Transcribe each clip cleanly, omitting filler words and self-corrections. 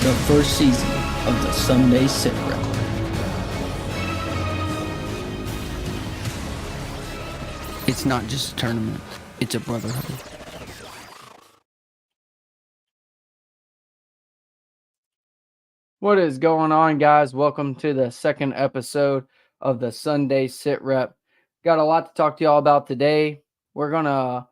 the first season of the Sunday SITREP. It's not just a tournament, it's a brotherhood. What is going on, guys? Welcome to the second episode of the Sunday SITREP. Got a lot to talk to y'all about today. We're going to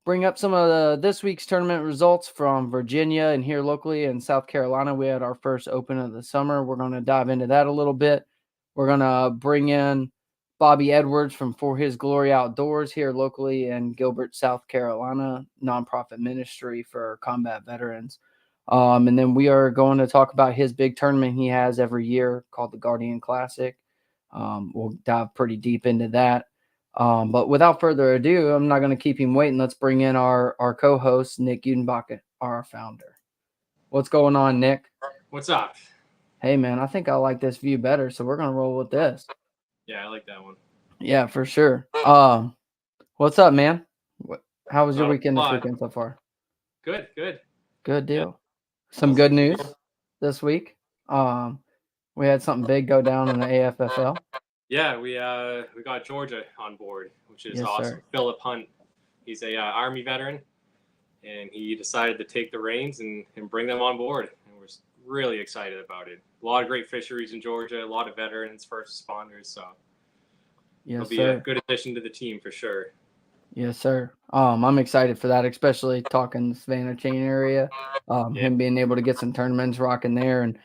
bring up some of this week's tournament results from Virginia and here locally in South Carolina. We had our first open of the summer. We're going to dive into that a little bit. We're going to bring in Bobby Edwards from For His Glory Outdoors here locally in Gilbert, South Carolina, nonprofit ministry for combat veterans. And then we are going to talk about his big tournament he has every year called the Guardian Classic. We'll dive pretty deep into that. But without further ado, I'm not going to keep him waiting. Let's bring in our co-host, Nick Udenbach, our founder. What's going on, Nick? What's up? Hey, man, I think I like this view better, so we're going to roll with this. Yeah, I like that one. Yeah, for sure. What's up, man? How was your weekend this weekend so far? Good. Good deal. Some good news this week. We had something big go down in the AFFL. Yeah, we got Georgia on board, which is awesome. Sir. Philip Hunt, he's a Army veteran, and he decided to take the reins and bring them on board. And we're really excited about it. A lot of great fisheries in Georgia, a lot of veterans, first responders. So it'll be a good addition to the team for sure. Yes, sir. I'm excited for that, especially talking the Savannah chain area. Him being able to get some tournaments rocking there, and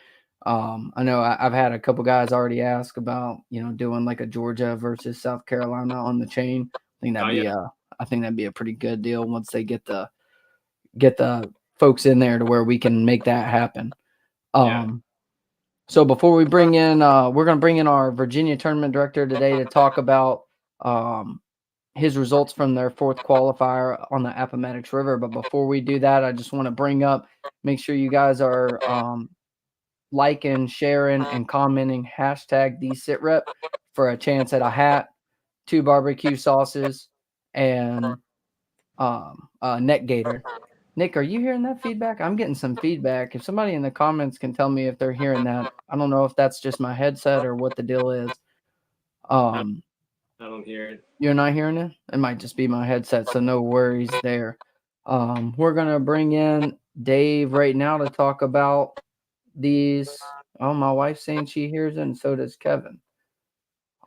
I know I've had a couple guys already ask about doing like a Georgia versus South Carolina on the chain. I think that'd be a pretty good deal once they get the folks in there to where we can make that happen. So before we bring in, we're going to bring in our Virginia tournament director today to talk about his results from their fourth qualifier on the Appomattox River. But before we do that, I just want to make sure you guys are liking, sharing, and commenting #TheSitRep for a chance at a hat, 2 barbecue sauces, and neck gaiter. Nick, are you hearing that feedback? I'm getting some feedback. If somebody in the comments can tell me if they're hearing that, I don't know if that's just my headset or what the deal is. I don't hear it. You're not hearing it? It might just be my headset, so no worries there. We're going to bring in Dave right now to talk about these. Oh, my wife's saying she hears it, and so does Kevin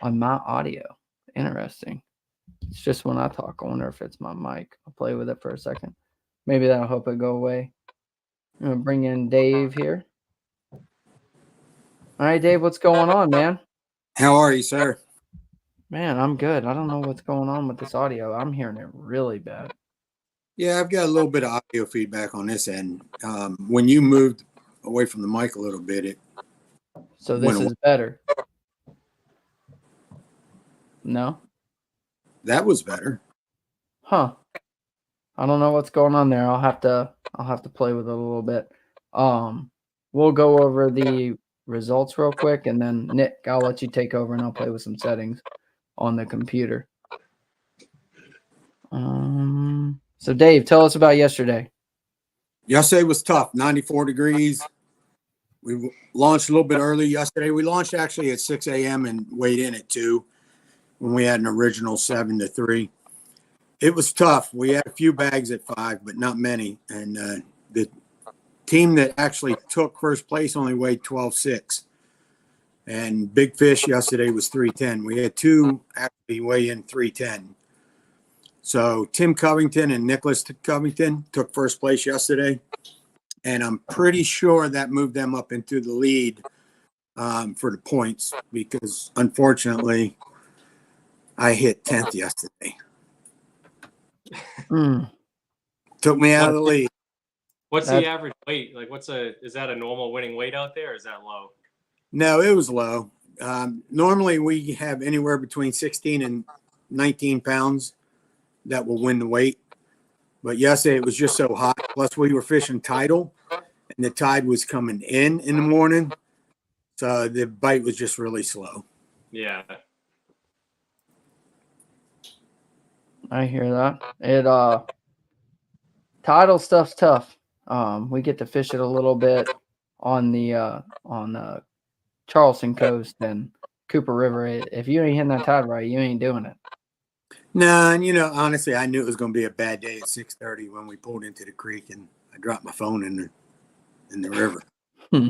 on my audio. Interesting. It's just when I talk. I wonder if it's my mic. I'll play with it for a second. Maybe that'll help it go away. I'm going to bring in Dave here. All right, Dave, what's going on, man? How are you, sir? Man, I'm good. I don't know what's going on with this audio. I'm hearing it really bad. Yeah, I've got a little bit of audio feedback on this end. When you moved away from the mic a little bit, so this is better. No? That was better. Huh. I don't know what's going on there. I'll have to play with it a little bit. We'll go over the results real quick, and then Nick, I'll let you take over and I'll play with some settings on the computer. So Dave, tell us about yesterday. Yesterday was tough, 94 degrees. We launched a little bit early yesterday. We launched actually at 6 a.m. and weighed in at 2 when we had an original 7 to 3. It was tough. We had a few bags at 5, but not many. And the team that actually took first place only weighed 12.6. And big fish yesterday was 310. We had 2 actually weigh in 310. So Tim Covington and Nicholas Covington took first place yesterday. And I'm pretty sure that moved them up into the lead for the points because, unfortunately, I hit 10th yesterday. Took me out of the lead. What's the average weight? Like, is that a normal winning weight out there, or is that low? No, it was low. Normally, we have anywhere between 16 and 19 pounds that will win the weight. But yesterday, it was just so hot. Plus, we were fishing tidal, and the tide was coming in the morning. So the bite was just really slow. Yeah. I hear that. Tidal stuff's tough. We get to fish it a little bit on the Charleston coast and Cooper River. If you ain't hitting that tide right, you ain't doing it. No, and honestly, I knew it was going to be a bad day at 6:30 when we pulled into the creek, and I dropped my phone in the river. Hmm.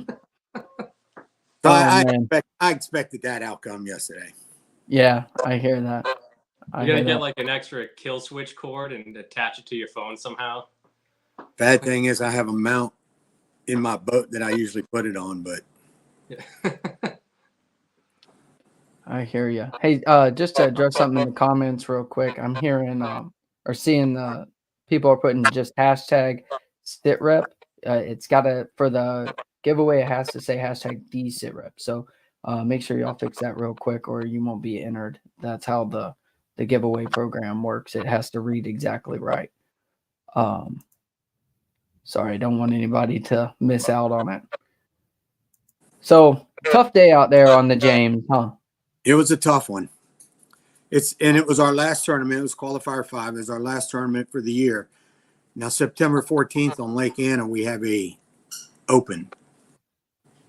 So Man. I expected that outcome yesterday. Yeah, I hear that. You're gonna get like an extra kill switch cord and attach it to your phone somehow. Bad thing is I have a mount in my boat that I usually put it on, but I hear you. Hey, just to address something in the comments real quick, I'm hearing or seeing the people are putting just hashtag SITREP. It's got to, for the giveaway, it has to say hashtag DSITREP. So make sure y'all fix that real quick or you won't be entered. That's how the giveaway program works. It has to read exactly right. Sorry, I don't want anybody to miss out on it. So tough day out there on the James, huh? it was a tough one. It was our last tournament. It was qualifier 5. It was our last tournament for the year. Now September 14th on Lake Anna, we have a open.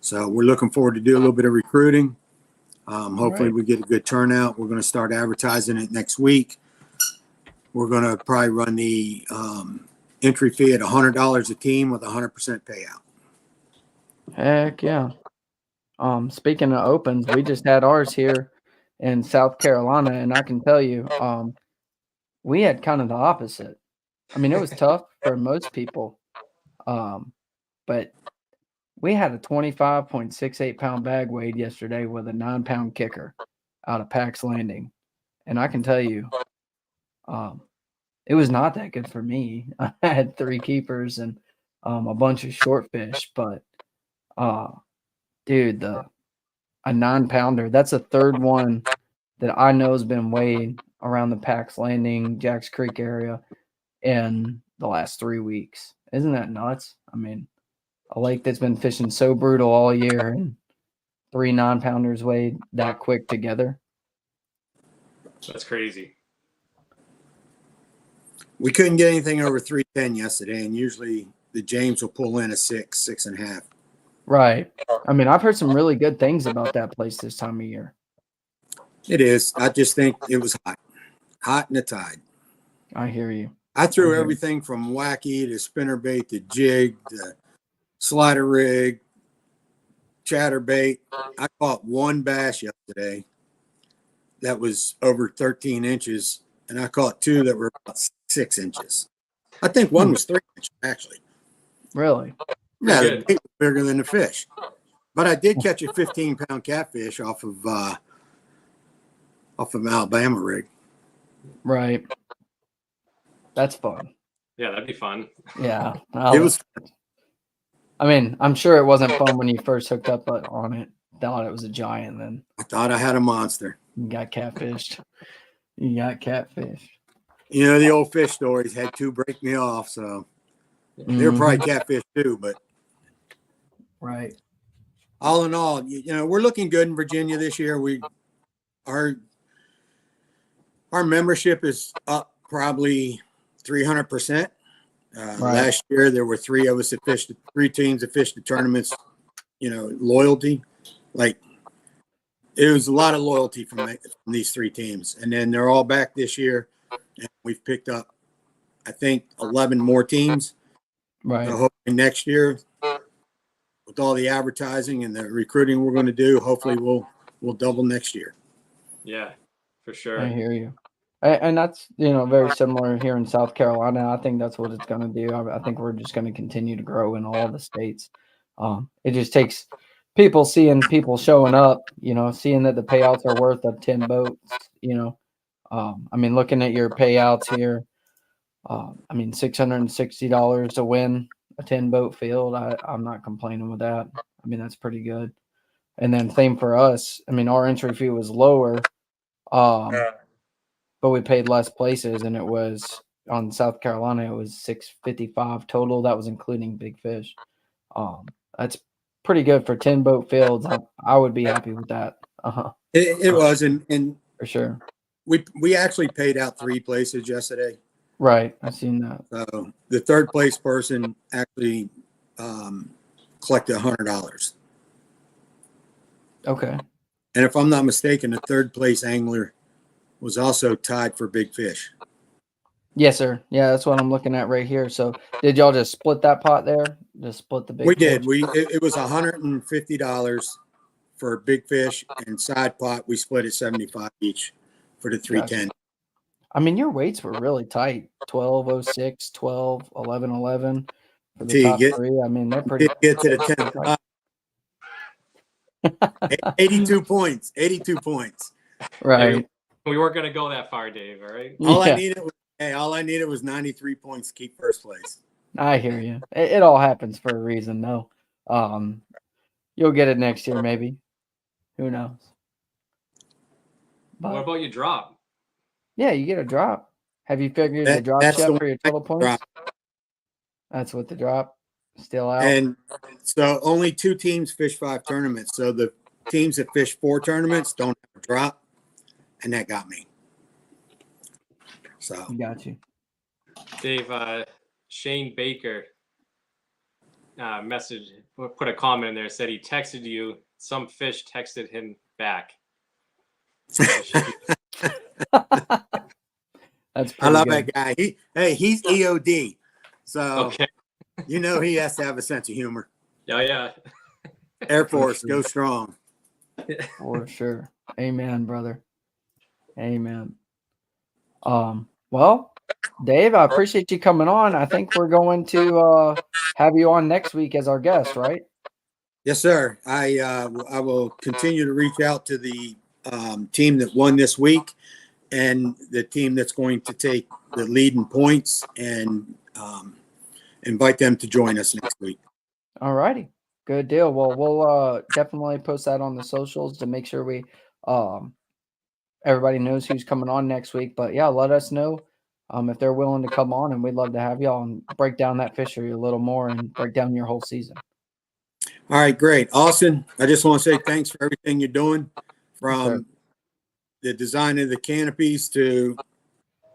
So we're looking forward to do a little bit of recruiting. Hopefully we get a good turnout. We're going to start advertising it next week. We're going to probably run the entry fee at $100 a team with 100% payout. Heck yeah. Speaking of opens, we just had ours here in South Carolina, and I can tell you, we had kind of the opposite. I mean, it was tough for most people, but we had a 25.68 pound bag weighed yesterday with a 9-pound kicker out of Pax Landing, and I can tell you, it was not that good for me. I had 3 keepers and a bunch of short fish, but dude, a 9-pounder, that's the third one that I know has been weighed around the Pax Landing, Jacks Creek area in the last 3 weeks. Isn't that nuts? I mean, a lake that's been fishing so brutal all year and 3 9-pounders weighed that quick together. That's crazy. We couldn't get anything over 310 yesterday, and usually the James will pull in a 6.5. Right. I mean, I've heard some really good things about that place this time of year. It is. I just think it was hot in the tide. I hear you. I threw everything from wacky to spinnerbait to jig to slider rig, chatterbait. I caught 1 bass yesterday that was over 13 inches, and I caught 2 that were about 6 inches. I think 1 was 3 inches, actually. Really? Yeah, the bait was bigger than the fish. But I did catch a 15-pound catfish off of Alabama rig. Right. That's fun. Yeah, that'd be fun. Yeah. It was. I mean, I'm sure it wasn't fun when you first hooked up on it. Thought it was a giant, then I thought I had a monster. you got catfished. You got catfished. The old fish stories had 2 break me off, so they're probably catfish too. But right. All in all, we're looking good in Virginia this year. Our membership is up probably 300%. Last year there were 3 of us that fished, 3 teams that fished the tournaments. Loyalty, like it was a lot of loyalty from these 3 teams, and then they're all back this year, and we've picked up, I think, 11 more teams. Right. So hopefully next year, with all the advertising and the recruiting we're going to do, hopefully we'll double next year. Yeah, for sure. I hear you. And that's, very similar here in South Carolina. I think that's what it's going to do. I think we're just going to continue to grow in all the states. It just takes people seeing people showing up, seeing that the payouts are worth of 10 boats, I mean, looking at your payouts here, I mean, $660 to win a 10-boat field. I'm not complaining with that. I mean, that's pretty good. And then same for us. I mean, our entry fee was lower, but we paid less places, and it was on South Carolina. It was $655 total. That was including big fish. That's pretty good for 10-boat fields. I would be happy with that. It was, and for sure. We actually paid out 3 places yesterday. Right, I've seen that. So the 3rd place person actually collected $100. Okay. And if I'm not mistaken, the third place angler was also tied for big fish. Yes, sir. Yeah, that's what I'm looking at right here. So did y'all just split that pot there? Just split the big We fish? did. It was $150 for big fish, and side pot we split it 75 each for the 310. Gotcha. I mean, your weights were really tight. 1206, 12, 1111 for the Till you top get, three. I mean, they're pretty. get to the 10th pot. 82 points. 82 points. Right. We weren't going to go that far, Dave. All right. All Yeah. I needed was 93 points to keep first place. I hear you. It all happens for a reason, though. You'll get it next year, maybe. Who knows? But What about your drop? yeah, you get a drop. Have you figured the drop That's yet the for your total points? drop. That's what the drop still out. And so only 2 teams fish 5 tournaments. So the teams that fish 4 tournaments don't have a drop, and that got me. So Got you. Dave, Shane Baker put a comment in there, said he texted you. Some fish texted him back. That's I love pretty good. that guy. He's EOD. So Okay. he has to have a sense of humor. Yeah. Air Force, go strong. For sure. Amen, brother. Amen. Well, Dave, I appreciate you coming on. I think we're going to have you on next week as our guest, right? Yes, sir. I will continue to reach out to the team that won this week and the team that's going to take the lead in points and invite them to join us next week. All righty. Good deal. Well, we'll definitely post that on the socials to make sure we everybody knows who's coming on next week. But yeah, let us know if they're willing to come on, and we'd love to have y'all and break down that fishery a little more and break down your whole season. All right, great. Austin, I just want to say thanks for everything you're doing, from the design of the canopies to,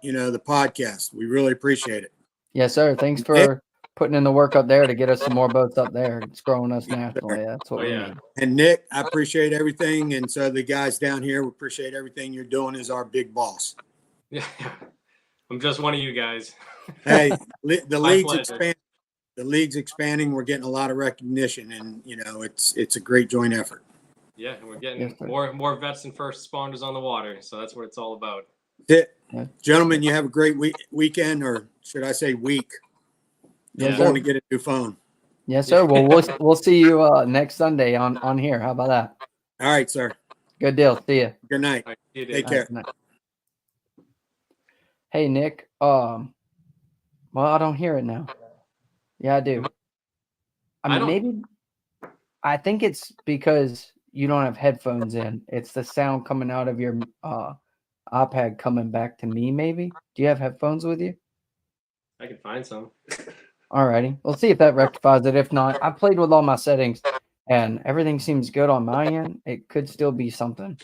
the podcast. We really appreciate it. Yes, sir. Thanks for putting in the work up there to get us some more boats up there. It's growing us nationally. That's what we need. And Nick, I appreciate everything. And so the guys down here, we appreciate everything you're doing as our big boss. Yeah. I'm just one of you guys. Hey, the league's pleasure. expanding. The league's expanding. We're getting a lot of recognition, and it's a great joint effort. Yeah, and we're getting more vets and first responders on the water, so that's what it's all about. That's it. Gentlemen, you have a great weekend, or should I say week? Yes, I'm going to get a new phone. Yes, sir. Well, we'll see you next Sunday on here. How about that? All right, sir. Good deal. See you. Good night. All right, see you, Dave. Take care. Nice. Hey, Nick. Well, I don't hear it now. Yeah, I do. I think it's because you don't have headphones in. It's the sound coming out of your iPad coming back to me, maybe. Do you have headphones with you? I can find some. All righty. We'll see if that rectifies it. If not, I played with all my settings, and everything seems good on my end. It could still be something.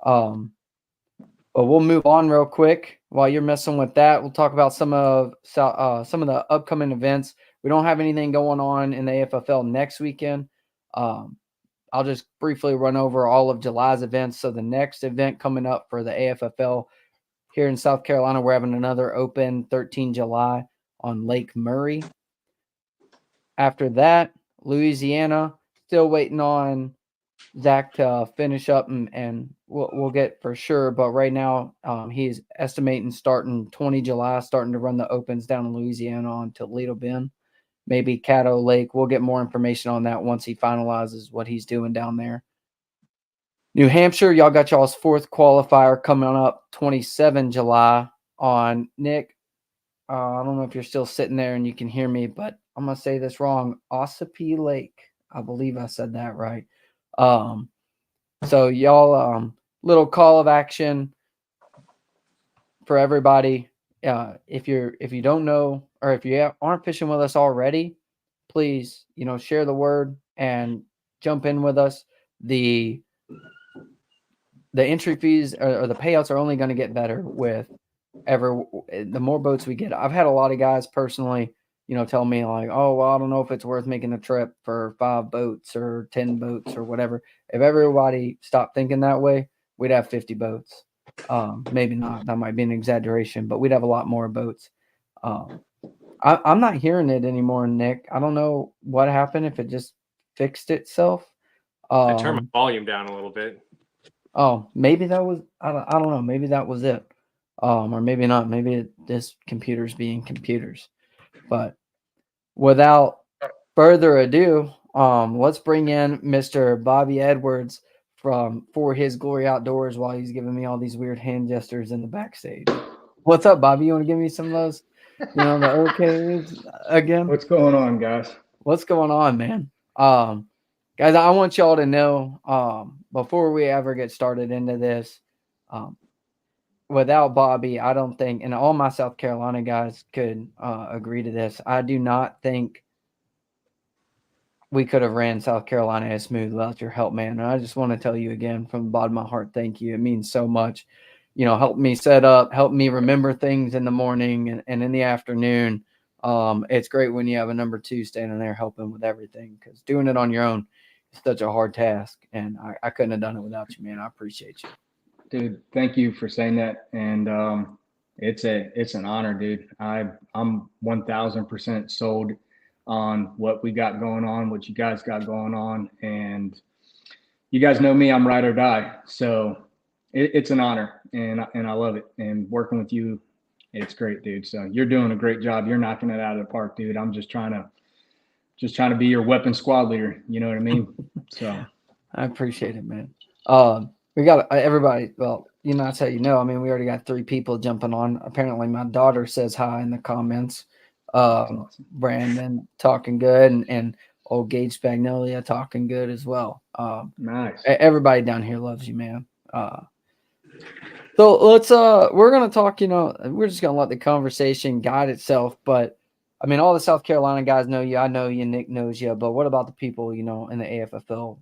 But we'll move on real quick. While you're messing with that, we'll talk about some of the upcoming events. We don't have anything going on in the AFFL next weekend. I'll just briefly run over all of July's events. So the next event coming up for the AFFL here in South Carolina, we're having another open 13 July on Lake Murray. After that, Louisiana, still waiting on Zach to finish up, and we'll get for sure. But right now, he's estimating starting 20 July, starting to run the opens down in Louisiana on Toledo Bend, maybe Caddo Lake. We'll get more information on that once he finalizes what he's doing down there. New Hampshire, y'all got y'all's 4th qualifier coming up 27 July on Nick. I don't know if you're still sitting there and you can hear me, but I'm going to say this wrong. Ossipee Lake. I believe I said that right. So y'all, little call of action for everybody. If you don't know, or if you aren't fishing with us already, please, share the word and jump in with us. The entry fees or the payouts are only going to get better with the more boats we get. I've had a lot of guys personally tell me like, oh, well, I don't know if it's worth making a trip for 5 boats or 10 boats or whatever. If everybody stopped thinking that way, we'd have 50 boats. Maybe not. That might be an exaggeration, but we'd have a lot more boats. I'm not hearing it anymore, Nick. I don't know what happened, if it just fixed itself. I turned my volume down a little bit. Oh, maybe that was, I don't know. Maybe that was it. Or maybe not. Maybe this computer's being computers. But without further ado, let's bring in Mr. Bobby Edwards from For His Glory Outdoors while he's giving me all these weird hand gestures in the backstage. What's up, Bobby? You want to give me some of those, the okays again? What's going on, guys? What's going on, man? Guys, I want y'all to know, before we ever get started into this, without Bobby, I don't think, and all my South Carolina guys could agree to this, I do not think we could have ran South Carolina as smooth without your help, man. And I just want to tell you again from the bottom of my heart, thank you. It means so much. Help me set up, help me remember things in the morning and in the afternoon. It's great when you have a number 2 standing there helping with everything, because doing it on your own is such a hard task. And I couldn't have done it without you, man. I appreciate you. Dude, thank you for saying that. And it's an honor, dude. I'm 1000% sold on what we got going on, what you guys got going on. And you guys know me, I'm ride or die. So it's an honor, and I love it. And working with you, it's great, dude. So you're doing a great job. You're knocking it out of the park, dude. I'm just trying to be your weapon squad leader. You know what I mean? So I appreciate it, man. We got everybody. Well, that's how we already got 3 people jumping on. Apparently my daughter says hi in the comments. awesome. Brandon talking good, and old Gage Spagnolia talking good as well. Nice. Everybody down here loves you, man. So let's we're gonna talk. We're just gonna let the conversation guide itself. But all the South Carolina guys know you. I know you. Nick knows you. But what about the people in the AFFL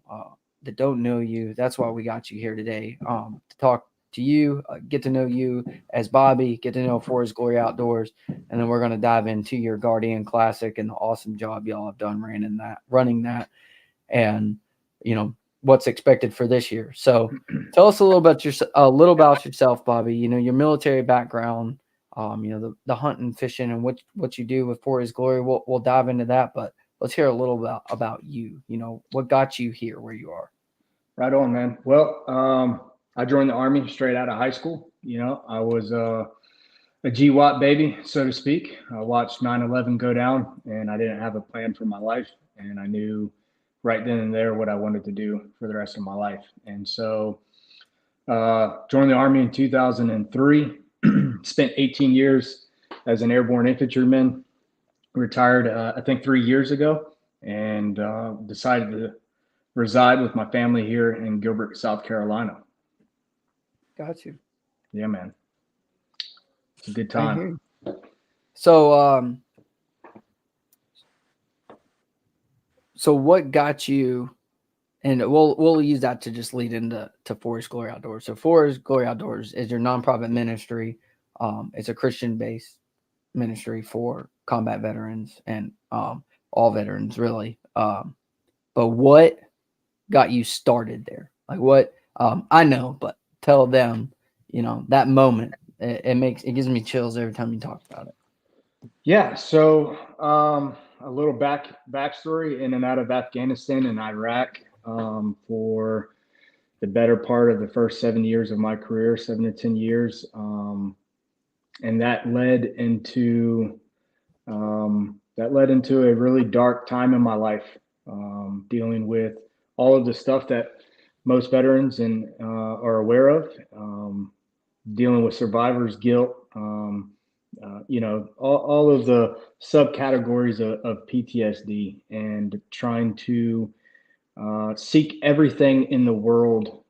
that don't know you? That's why we got you here today. To talk to you, get to know you as Bobby, get to know For His Glory Outdoors, and then we're gonna dive into your Guardian Classic and the awesome job y'all have done running that, and what's expected for this year. So tell us a little about yourself, Bobby. Your military background, the hunting, fishing, and what you do with For His Glory. We'll dive into that, but let's hear a little about you. What got you here where you are. Right on, man. Well, I joined the Army straight out of high school. I was a GWAT baby, so to speak. I watched 9/11 go down, and I didn't have a plan for my life, and I knew right then and there what I wanted to do for the rest of my life. And so joined the Army in 2003, spent 18 years as an airborne infantryman, retired, I think 3 years ago, and decided to reside with my family here in Gilbert, South Carolina. Got you. Yeah, man. It's a good time. So, so what got you, and we'll use that to just lead into For His Glory Outdoors. So For His Glory Outdoors is your nonprofit ministry. It's a Christian-based ministry for combat veterans and all veterans, really. But what got you started there? Like what? I know, but tell them. That moment. It gives me chills every time you talk about it. Yeah. So a little backstory: in and out of Afghanistan and Iraq for the better part of the first 7 years of my career, 7 to 10 years, and that led into a really dark time in my life, dealing with all of the stuff that most veterans are aware of, dealing with survivor's guilt. All of the subcategories of PTSD, and trying to seek everything in the world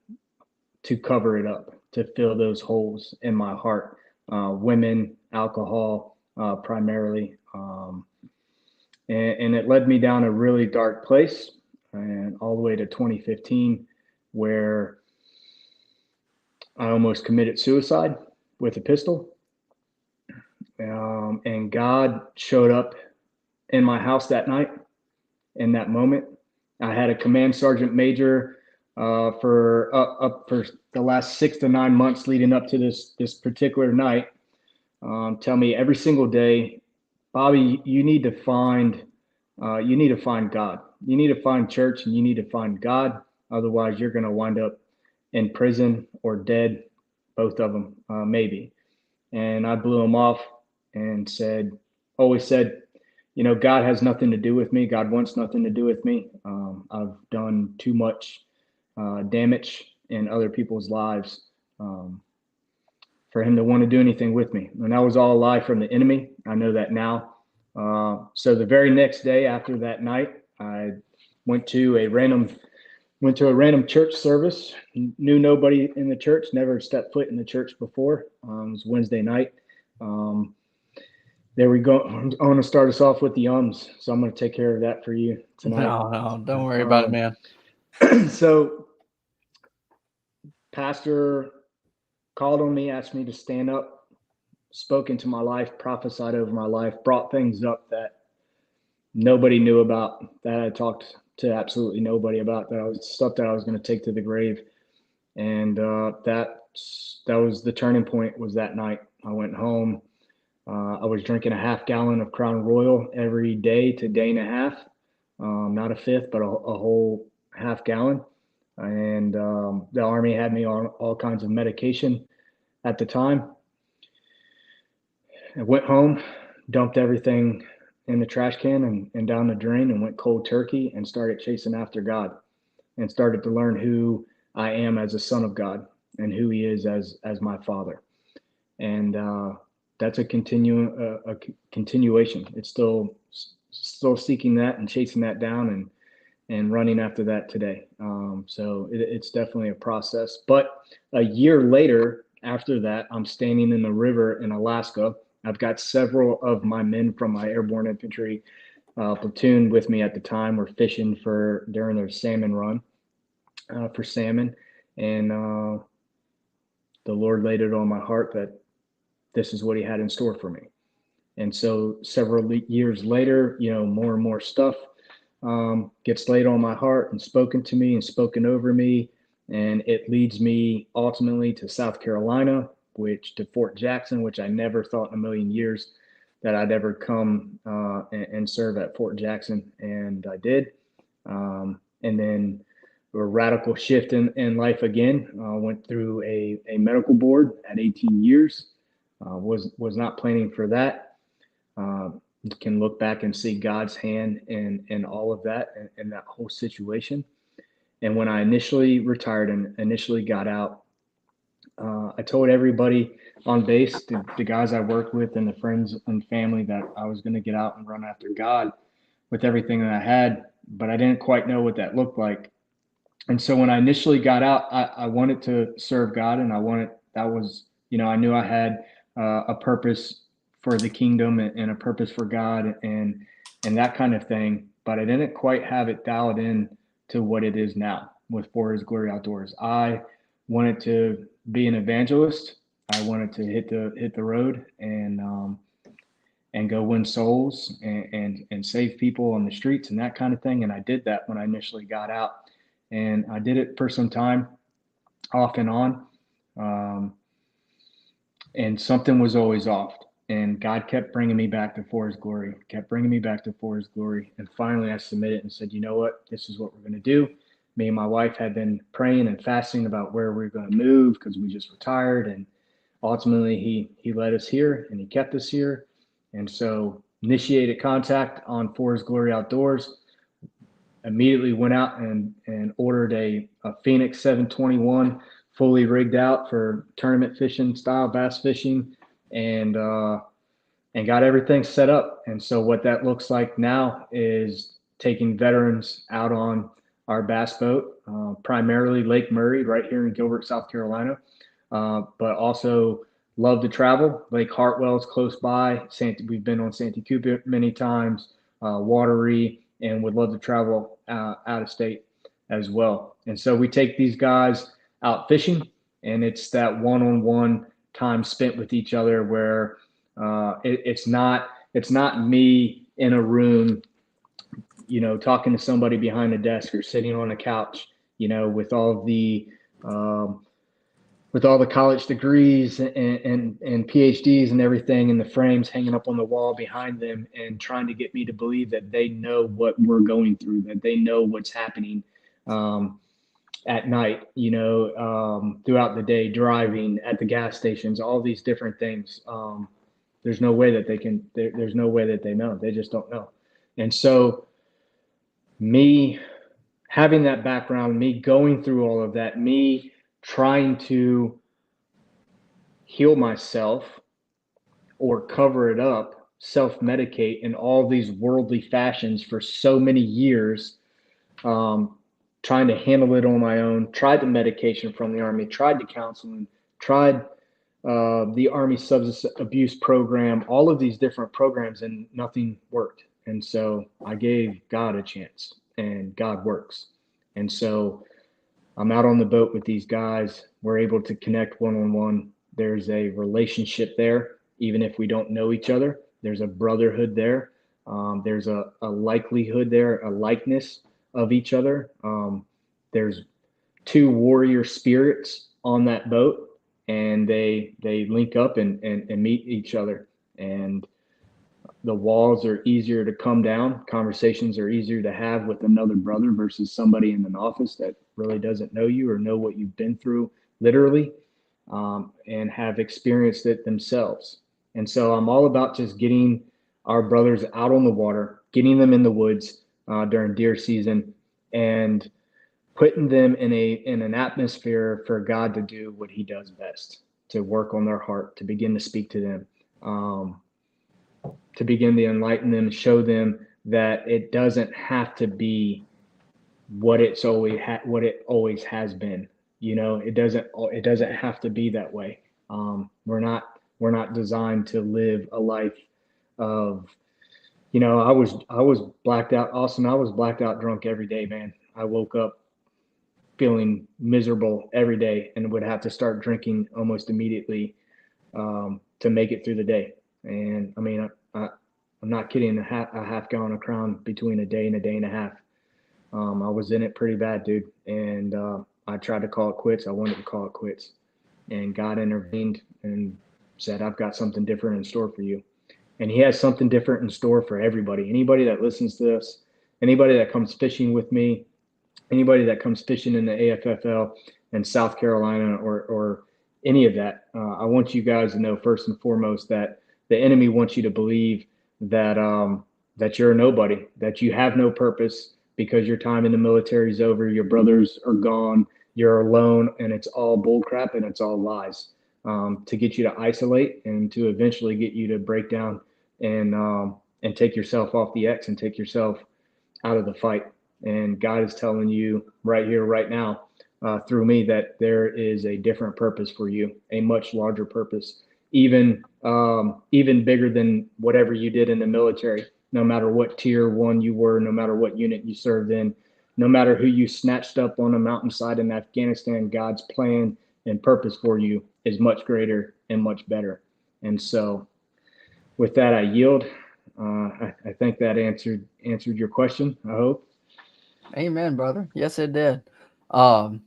to cover it up, to fill those holes in my heart. Women, alcohol, primarily. And it led me down a really dark place, and all the way to 2015, where I almost committed suicide with a pistol. And God showed up in my house that night, in that moment. I had a command sergeant major for the last 6 to 9 months leading up to this particular night tell me every single day, Bobby, you need to find God. You need to find church, and you need to find God. Otherwise, you're going to wind up in prison or dead, both of them, maybe. And I blew him off and always said, God has nothing to do with me. God wants nothing to do with me. I've done too much damage in other people's lives for him to want to do anything with me. And that was all a lie from the enemy. I know that now. So the very next day after that night, I went to a random church service. Knew nobody in the church, never stepped foot in the church before. It was Wednesday night. There we go. I'm going to start us off with the ums. So I'm going to take care of that for you tonight. No, don't worry about it, man. So pastor called on me, asked me to stand up, spoke into my life, prophesied over my life, brought things up that nobody knew about, that I talked to absolutely nobody about, that was stuff that I was going to take to the grave. And that was the turning point, was that night. I went home. I was drinking a half gallon of Crown Royal every day to day and a half, not a fifth, but a whole half gallon. And the Army had me on all kinds of medication at the time. I went home, dumped everything in the trash can and down the drain, and went cold turkey and started chasing after God, and started to learn who I am as a son of God and who he is as my father. And that's a continuation. It's still seeking that and chasing that down and running after that today. So it's definitely a process. But a year later, after that, I'm standing in the river in Alaska. I've got several of my men from my airborne infantry platoon with me at the time. We're fishing during their salmon run for salmon. And the Lord laid it on my heart that this is what he had in store for me. And so several years later, more and more stuff gets laid on my heart and spoken to me and spoken over me. And it leads me ultimately to South Carolina, to Fort Jackson, which I never thought in a million years that I'd ever come and serve at Fort Jackson. And I did. And then a radical shift in life again. Went through a medical board at 18 years. Was not planning for that. You can look back and see God's hand in all of that and that whole situation. And when I initially retired and initially got out, I told everybody on base, the guys I worked with and the friends and family, that I was going to get out and run after God with everything that I had, but I didn't quite know what that looked like. And so when I initially got out, I wanted to serve God, and I knew I had a purpose for the kingdom and a purpose for God and that kind of thing, but I didn't quite have it dialed in to what it is now with For His Glory Outdoors. I wanted to be an evangelist. I wanted to hit the road and go win souls and save people on the streets and that kind of thing. And I did that when I initially got out, and I did it for some time, off and on. And something was always off. And God kept bringing me back to For His Glory, And finally I submitted and said, you know what, this is what we're going to do. Me and my wife had been praying and fasting about where we were going to move because we just retired. And ultimately he led us here and he kept us here. And so initiated contact on For His Glory Outdoors, immediately went out and ordered a Phoenix 721 fully rigged out for tournament fishing style bass fishing, and got everything set up. And so what that looks like now is taking veterans out on our bass boat, primarily Lake Murray right here in Gilbert, South Carolina, but also love to travel. Lake Hartwell is close by. We've been on Santee Cooper many times, Wateree, and would love to travel out of state as well. And so we take these guys out fishing, and it's that one-on-one time spent with each other where it's not me in a room, talking to somebody behind a desk or sitting on a couch, with all the college degrees and PhDs and everything, and the frames hanging up on the wall behind them, and trying to get me to believe that they know what we're going through, that they know what's happening at night, throughout the day, driving, at the gas stations, all these different things. There's no way that there's no way that they know. They just don't know. And so me having that background, me going through all of that, me trying to heal myself or cover it up, self-medicate in all these worldly fashions for so many years, trying to handle it on my own, tried the medication from the Army, tried the counseling, tried the Army substance abuse program, all of these different programs, and nothing worked. And so I gave God a chance, and God works. And so I'm out on the boat with these guys. We're able to connect one-on-one. There's a relationship there, even if we don't know each other. There's a brotherhood there. There's a likelihood there, a likeness of each other. There's two warrior spirits on that boat, and they link up and meet each other. And the walls are easier to come down. Conversations are easier to have with another brother versus somebody in an office that really doesn't know you or know what you've been through, literally, and have experienced it themselves. And so I'm all about just getting our brothers out on the water, getting them in the woods during deer season, and putting them in an atmosphere for God to do what he does best, to work on their heart, to begin to speak to them, to begin to enlighten them, show them that it doesn't have to be what it always has been. It doesn't have to be that way. We're not designed to live a life of, I was blacked out, Austin. I was blacked out drunk every day, man. I woke up feeling miserable every day and would have to start drinking almost immediately to make it through the day. And I mean, I'm not kidding, a half gallon of Crown between a day and a half. I was in it pretty bad, dude. And I tried to call it quits. I wanted to call it quits. And God intervened and said, I've got something different in store for you. And he has something different in store for everybody. Anybody that listens to this, anybody that comes fishing with me, anybody that comes fishing in the AFFL in South Carolina or any of that, I want you guys to know first and foremost that the enemy wants you to believe that that you're a nobody, that you have no purpose because your time in the military is over, your brothers are gone, you're alone, and it's all bullcrap and it's all lies, to get you to isolate and to eventually get you to break down and take yourself off the X and take yourself out of the fight. And God is telling you right here, right now, through me, that there is a different purpose for you, a much larger purpose, even bigger than whatever you did in the military. No matter what tier one you were, no matter what unit you served in, no matter who you snatched up on a mountainside in Afghanistan, God's plan and purpose for you is much greater and much better. And so with that, I yield. I think that answered your question, I hope. Amen, brother. Yes, it did. Like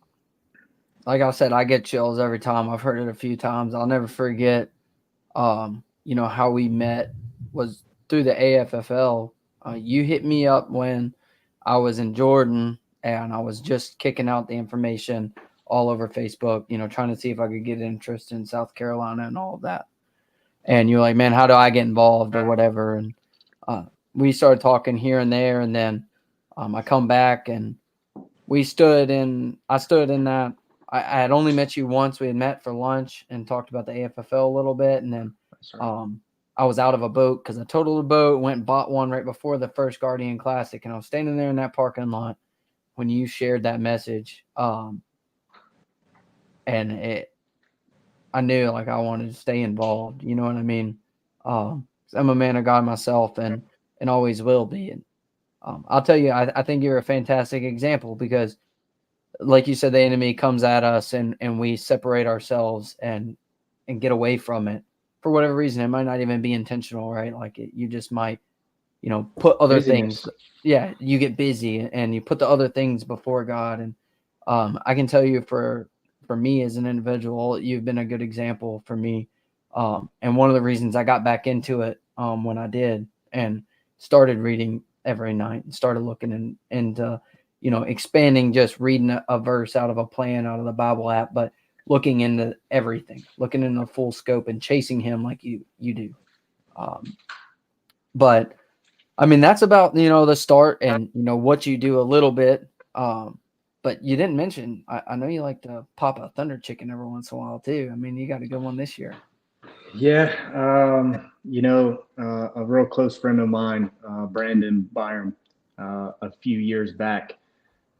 I said, I get chills every time. I've heard it a few times. I'll never forget, how we met was through the AFFL. You hit me up when I was in Jordan, and I was just kicking out the information all over Facebook, trying to see if I could get interest in South Carolina and all of that. And you're like, man, how do I get involved or whatever? And we started talking here and there, and then I come back and I stood in that. I had only met you once. We had met for lunch and talked about the AFFL a little bit. And then I was out of a boat because I totaled a boat, went and bought one right before the first Guardian Classic. And I was standing there in that parking lot when you shared that message. And I knew like I wanted to stay involved. You know what I mean? I'm a man of God myself and always will be. And I'll tell you, I think you're a fantastic example because, like you said, the enemy comes at us and we separate ourselves and get away from it for whatever reason. It might not even be intentional, right? Like you just might, put other Busyness. things. Yeah, you get busy and you put the other things before God. And I can tell you for me as an individual, you've been a good example for me. And one of the reasons I got back into it when I did and started reading every night and started looking into expanding, just reading a verse out of a plan out of the Bible app, but looking into everything, looking into the full scope and chasing him like you do. But I mean, that's about, the start and, what you do a little bit. But you didn't mention, I know you like to pop a thunder chicken every once in a while too. I mean, you got a good one this year. Yeah, a real close friend of mine, Brandon Byram, a few years back,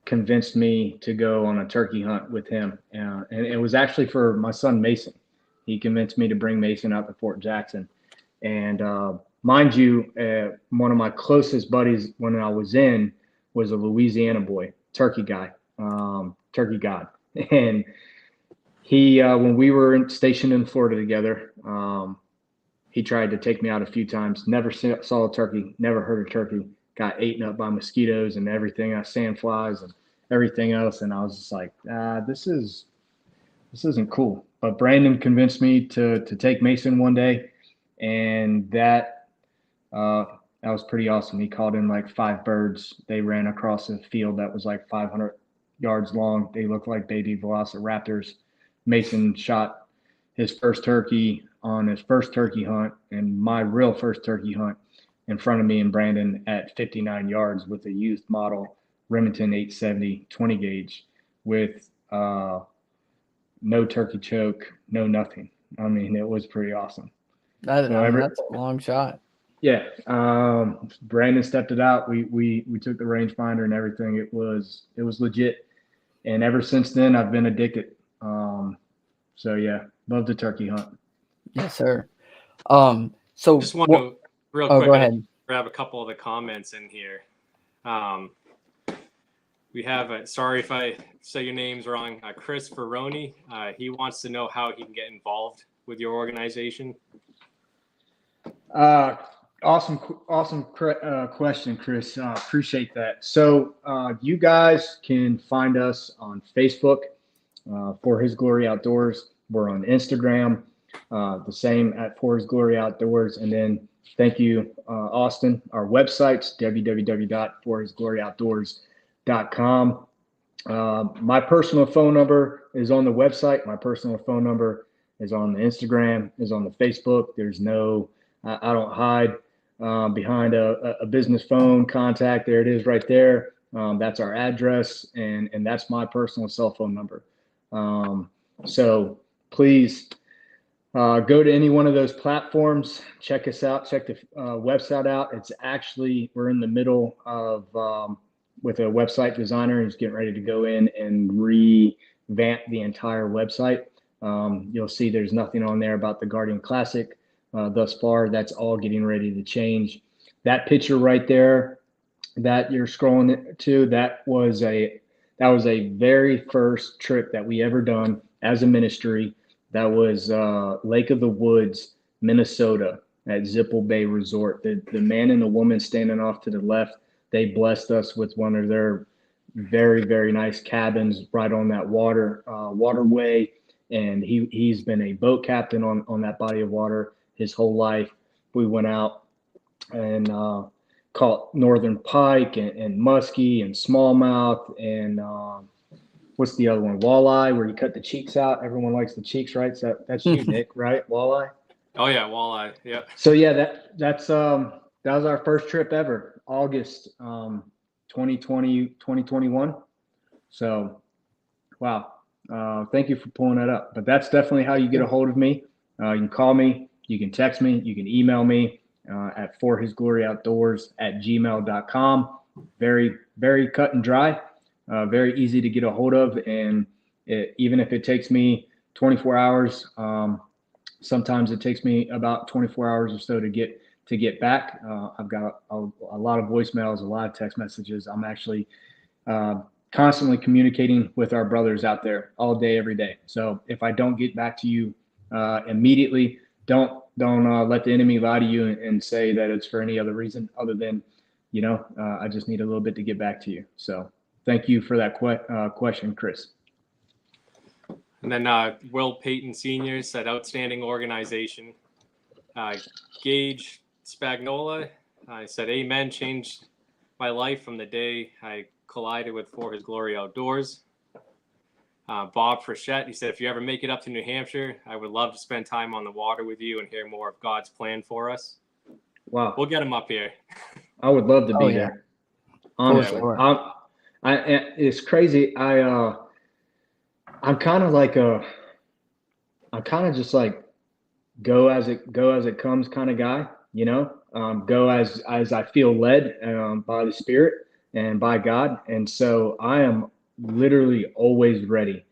convinced me to go on a turkey hunt with him, and it was actually for my son Mason. He convinced me to bring Mason out to Fort Jackson, and mind you, one of my closest buddies when I was in was a Louisiana boy, turkey guy, turkey god, and he, when we were stationed in Florida together, he tried to take me out a few times. Never saw a turkey, never heard a turkey. Got eaten up by mosquitoes and everything, sandflies and everything else. And I was just like, this isn't cool. But Brandon convinced me to take Mason one day, and that was pretty awesome. He called in like 5 birds. They ran across a field that was like 500 yards long. They looked like baby velociraptors. Mason shot his first turkey on his first turkey hunt and my real first turkey hunt in front of me and Brandon at 59 yards with a used model Remington 870 20 gauge with no turkey choke, no nothing. I mean, it was pretty awesome. That's a long shot. Yeah, Brandon stepped it out. We took the rangefinder and everything. It was legit, and ever since then I've been addicted. So yeah, love the turkey hunt. Yes, sir. So just want to real quick go ahead. grab a couple of the comments in here. We have sorry if I say your name's wrong, Chris Ferroni. He wants to know how he can get involved with your organization. Awesome question, Chris. Appreciate that. So you guys can find us on Facebook for His Glory Outdoors. We're on Instagram, the same at For His Glory Outdoors. And then thank you, Austin. Our website's www.forhisgloryoutdoors.com. My personal phone number is on the website. My personal phone number is on the Instagram, is on the Facebook. There's no, I don't hide behind a business phone contact. There it is right there. That's our address, and that's my personal cell phone number. So please go to any one of those platforms. Check us out. Check the website out. It's actually, we're in the middle of with a website designer who's getting ready to go in and revamp the entire website. You'll see there's nothing on there about the Guardian Classic thus far. That's all getting ready to change. That picture right there that you're scrolling to, that was a very first trip that we ever done as a ministry. That was Lake of the Woods, Minnesota, at Zipple Bay Resort. The man and the woman standing off to the left, they blessed us with one of their very, very nice cabins right on that waterway. And he's been a boat captain on that body of water his whole life. We went out and caught northern pike and muskie and smallmouth and what's the other one? Walleye, where you cut the cheeks out. Everyone likes the cheeks, right? So that's you, Nick, right? Walleye. Oh yeah, walleye. Yeah. So yeah, that was our first trip ever, August 2021. So wow. Thank you for pulling that up. But that's definitely how you get a hold of me. You can call me, you can text me, you can email me at forhisgloryoutdoors@gmail.com. Very, very cut and dry, very easy to get a hold of. And even if it takes me 24 hours, sometimes it takes me about 24 hours or so to get back. I've got a lot of voicemails, a lot of text messages. I'm actually constantly communicating with our brothers out there all day, every day. So if I don't get back to you immediately, don't Don't let the enemy lie to you and say that it's for any other reason other than, I just need a little bit to get back to you. So thank you for that question, Chris. And then Will Payton Sr. said, outstanding organization. Gage Spagnola said, amen, changed my life from the day I collided with For His Glory Outdoors. Bob Frechette, he said, if you ever make it up to New Hampshire, I would love to spend time on the water with you and hear more of God's plan for us. Wow. We'll get him up here. I would love to be Oh, yeah. there. Honestly, sure. it's crazy. I'm kind of like I'm kind of just like go as it comes kind of guy, go as I feel led by the Spirit and by God. And so I am literally always ready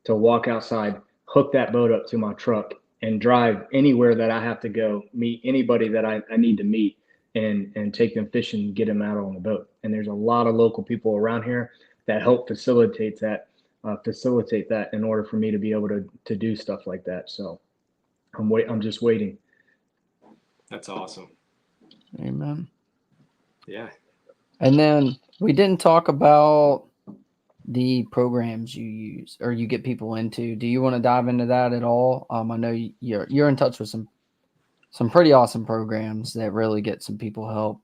to walk outside, hook that boat up to my truck, and drive anywhere that I have to go, meet anybody that I need to meet, and take them fishing and get them out on the boat. And there's a lot of local people around here that help facilitate that in order for me to be able to do stuff like that. So I'm just waiting. That's awesome. Amen. Yeah. And then we didn't talk about the programs you use or you get people into. Do you want to dive into that at all? I know you're in touch with some pretty awesome programs that really get some people help.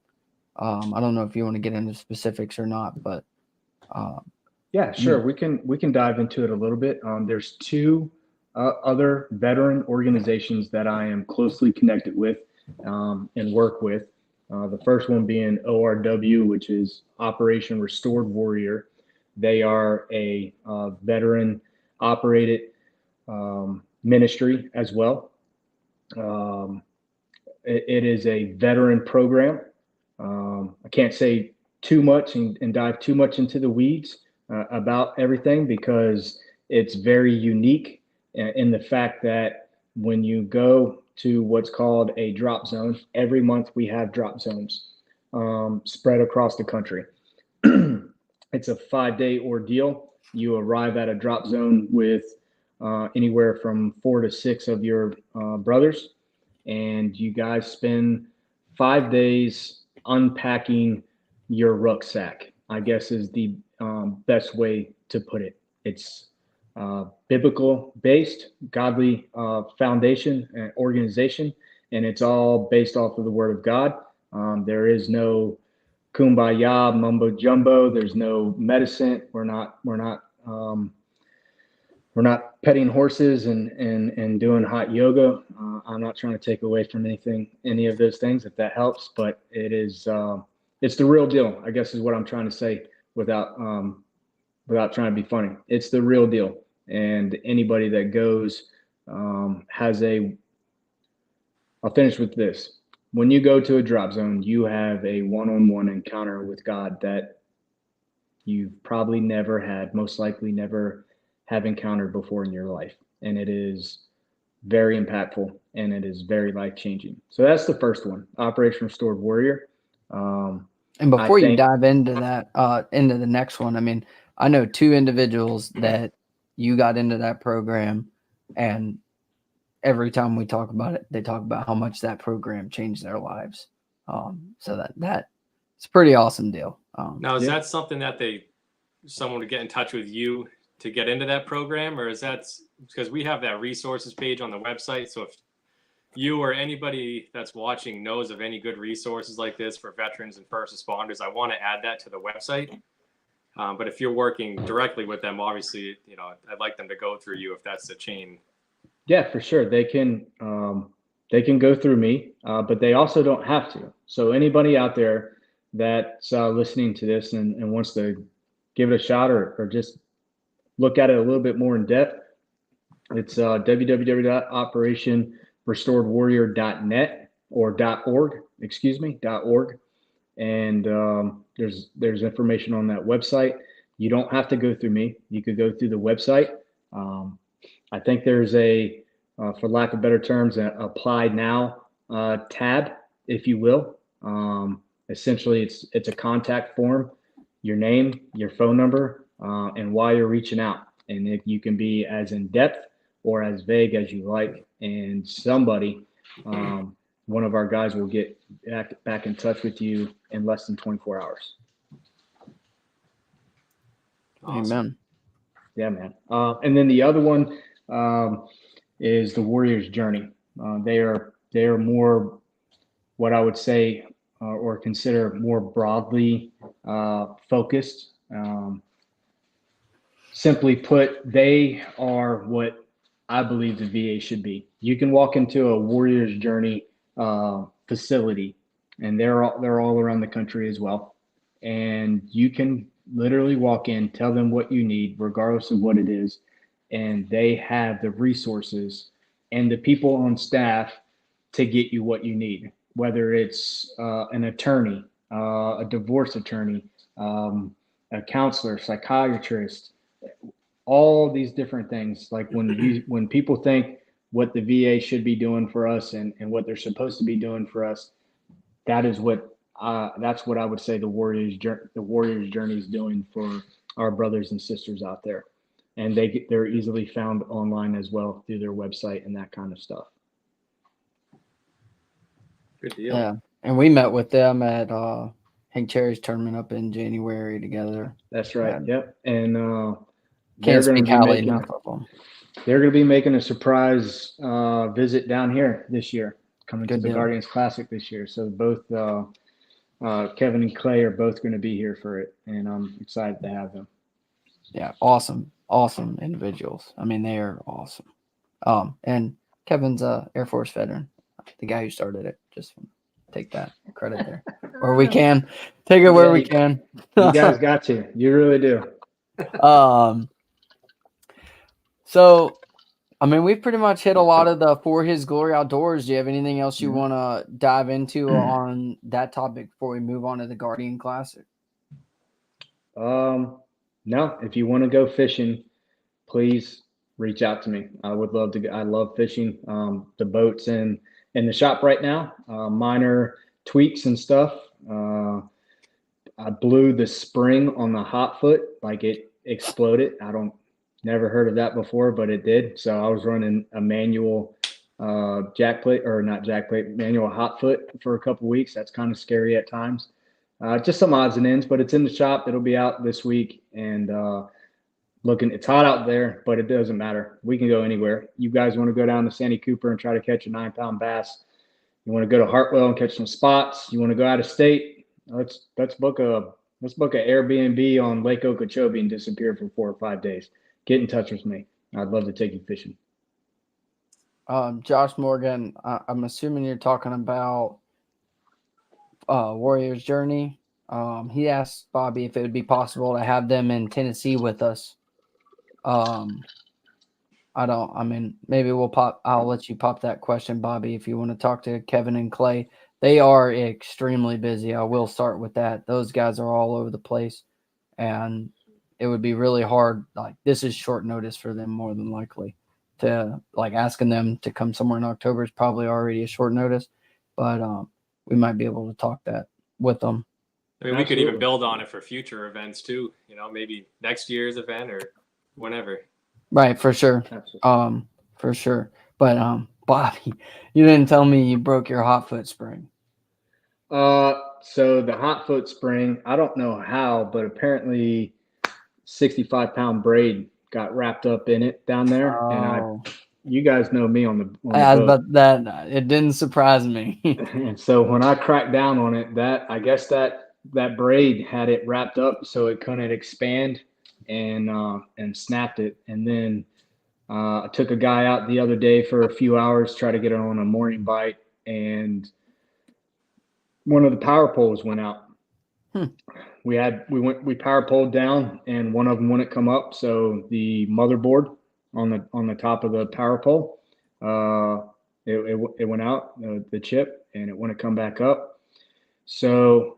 I don't know if you want to get into specifics or not, but yeah, sure. We can dive into it a little bit. There's two other veteran organizations that I am closely connected with and work with. The first one being ORW, which is Operation Restored Warrior. They are a veteran operated ministry as well. It is a veteran program. I can't say too much and dive too much into the weeds about everything because it's very unique in the fact that when you go to what's called a drop zone, every month we have drop zones spread across the country. It's a 5-day ordeal. You arrive at a drop zone with anywhere from 4 to 6 of your brothers, and you guys spend 5 days unpacking your rucksack, I guess is the best way to put it. It's biblical based, godly foundation and organization, and it's all based off of the Word of God. There is no kumbaya mumbo jumbo. There's no medicine. We're not petting horses and doing hot yoga. I'm not trying to take away from any of those things, if that helps, but it is it's the real deal, I guess is what I'm trying to say without trying to be funny. It's the real deal, and anybody that goes has I'll finish with this. When you go to a drop zone, you have a one-on-one encounter with God that you've probably never had, most likely never have encountered before in your life. And it is very impactful and it is very life-changing. So that's the first one, Operation Restored Warrior. And before you dive into that, into the next one, I mean, I know 2 individuals that you got into that program, and every time we talk about it, they talk about how much that program changed their lives. So that it's a pretty awesome deal. Now, is that something that someone would get in touch with you to get into that program, or is that because we have that resources page on the website? So if you or anybody that's watching knows of any good resources like this for veterans and first responders, I want to add that to the website. But if you're working directly with them, obviously, I'd like them to go through you if that's the chain. Yeah, for sure. They can go through me, but they also don't have to. So anybody out there that's listening to this and wants to give it a shot or just look at it a little bit more in depth, it's www.operationrestoredwarrior.net or .org, .org. And there's information on that website. You don't have to go through me. You could go through the website. I think there's for lack of better terms, an apply now tab, if you will. Essentially, it's a contact form, your name, your phone number, and why you're reaching out. And you can be as in depth or as vague as you like, and somebody One of our guys will get back in touch with you in less than 24 hours. Awesome. Amen. Yeah, man. And then the other one is the Warrior's Journey. They are more what I would say or consider more broadly focused. Simply put, they are what I believe the VA should be. You can walk into a Warrior's Journey facility, and they're all around the country as well. And you can literally walk in, tell them what you need, regardless of what it is, and they have the resources and the people on staff to get you what you need, whether it's an attorney, a divorce attorney, a counselor, psychiatrist, all these different things. Like when people think what the VA should be doing for us and what they're supposed to be doing for us, that's what I would say the Warrior's Journey is doing for our brothers and sisters out there. And they're easily found online as well through their website and that kind of stuff. Good deal. Yeah. And we met with them at Hank Cherry's tournament up in January together. That's right. Yeah. Yep. And Can't speak highly enough of them. they're going to be making a surprise visit down here this year, coming Good to the deal. Guardians Classic this year. So both Kevin and Clay are both going to be here for it, and I'm excited to have them. Yeah, awesome individuals. I mean, they are awesome. And Kevin's a Air Force veteran, the guy who started it. Just take that credit there, where we can take it where Yeah, we can. You guys got to. You really do. So, I mean, we've pretty much hit a lot of the For His Glory Outdoors. Do you have anything else you want to dive into on that topic before we move on to the Guardian Classic? No, if you want to go fishing, please reach out to me. I would love to. I love fishing. The boat's in the shop right now. Minor tweaks and stuff. I blew the spring on the hot foot, like it exploded. Never heard of that before, but it did. So I was running a manual manual hot foot for a couple weeks. That's kind of scary at times. Just some odds and ends, but it's in the shop. It'll be out this week, and it's hot out there, but it doesn't matter. We can go anywhere. You guys want to go down to Sandy Cooper and try to catch a 9-pound bass? You want to go to Hartwell and catch some spots? You want to go out of state? Let's book a Airbnb on Lake Okeechobee and disappear for 4 or 5 days. Get in touch with me. I'd love to take you fishing. Josh Morgan, I'm assuming you're talking about Warrior's Journey. He asked Bobby if it would be possible to have them in Tennessee with us. Maybe I'll let you pop that question, Bobby, if you want to talk to Kevin and Clay. They are extremely busy. I will start with that. Those guys are all over the place, and it would be really hard. Like, this is short notice for them, more than likely. To asking them to come somewhere in October is probably already a short notice, but we might be able to talk that with them. I mean, we could even build on it for future events too. You know, maybe next year's event or whenever. Right, for sure. Absolutely. For sure. But Bobby, you didn't tell me you broke your hot foot spring. So the hot foot spring, I don't know how, but apparently 65-pound braid got wrapped up in it down there. And you guys know me on the boat. But that it didn't surprise me. And so when I cracked down on it, I guess that braid had it wrapped up so it couldn't expand and snapped it. And then I took a guy out the other day for a few hours, try to get it on a mooring bite, and one of the power poles went out. We power poled down, and one of them wouldn't come up. So the motherboard on the top of the power pole, it went out, the chip, and it wouldn't come back up. So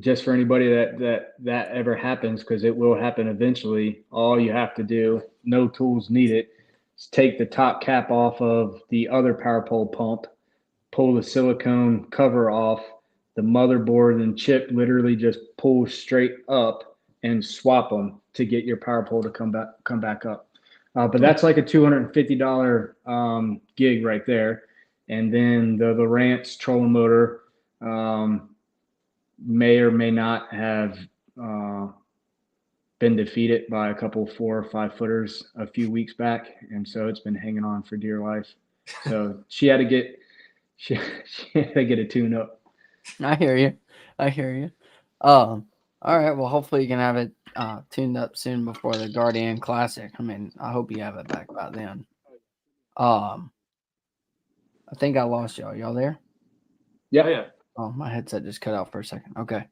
just for anybody that ever happens, because it will happen eventually, all you have to do, no tools needed, is take the top cap off of the other power pole pump, pull the silicone cover off, the motherboard and chip literally just pull straight up and swap them to get your power pole to come back up. But that's like a $250 gig right there. And then the Lowrance trolling motor may or may not have been defeated by a couple 4 or 5 footers a few weeks back, and so it's been hanging on for dear life. So she had to get a tune up. I hear you. All right. Well, hopefully you can have it tuned up soon before the Guardian Classic. I mean, I hope you have it back by then. I think I lost y'all. Y'all there? Yep. Oh, yeah. Oh, my headset just cut out for a second. Okay.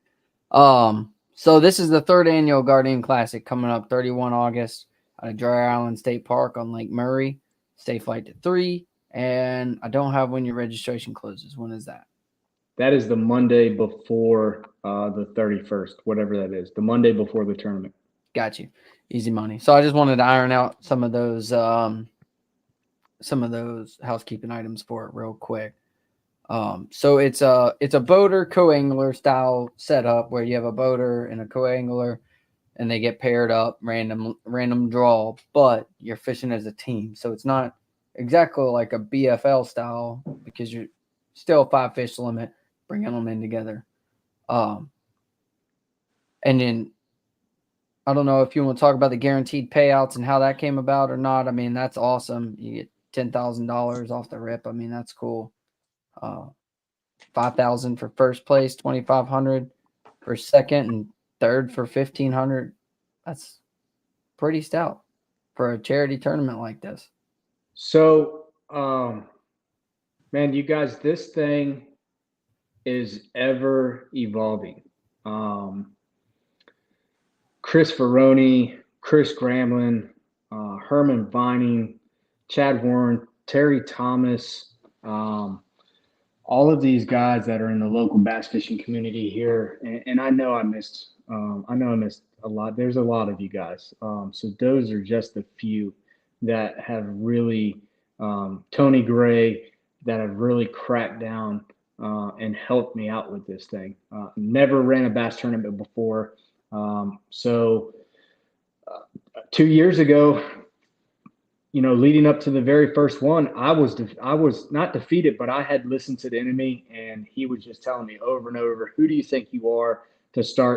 So this is the 3rd annual Guardian Classic coming up 31 August at Dry Island State Park on Lake Murray. Stay flight to 3. And I don't have when your registration closes. When is that? That is the Monday before the 31st, whatever that is. The Monday before the tournament. Got you. Easy money. So I just wanted to iron out some of those housekeeping items for it real quick. So it's a boater co-angler style setup where you have a boater and a co-angler and they get paired up, random draw, but you're fishing as a team. So it's not exactly like a BFL style because you're still 5 fish limit, bringing them in together. And then I don't know if you want to talk about the guaranteed payouts and how that came about or not. I mean, that's awesome. You get $10,000 off the rip. I mean, that's cool. $5,000 for first place, $2,500 for second, and third for $1,500. That's pretty stout for a charity tournament like this. So, man, you guys, this thing is ever evolving. Chris Veroni, Chris Gramlin, Herman Vining, Chad Warren, Terry Thomas, all of these guys that are in the local bass fishing community here, and I know I missed a lot. There's a lot of you guys. So those are just a few that have really, Tony Gray, that have really cracked down and helped me out with this thing. Never ran a bass tournament before. So 2 years ago, leading up to the very first one, I was not defeated, but I had listened to the enemy, and he was just telling me over and over, who do you think you are to try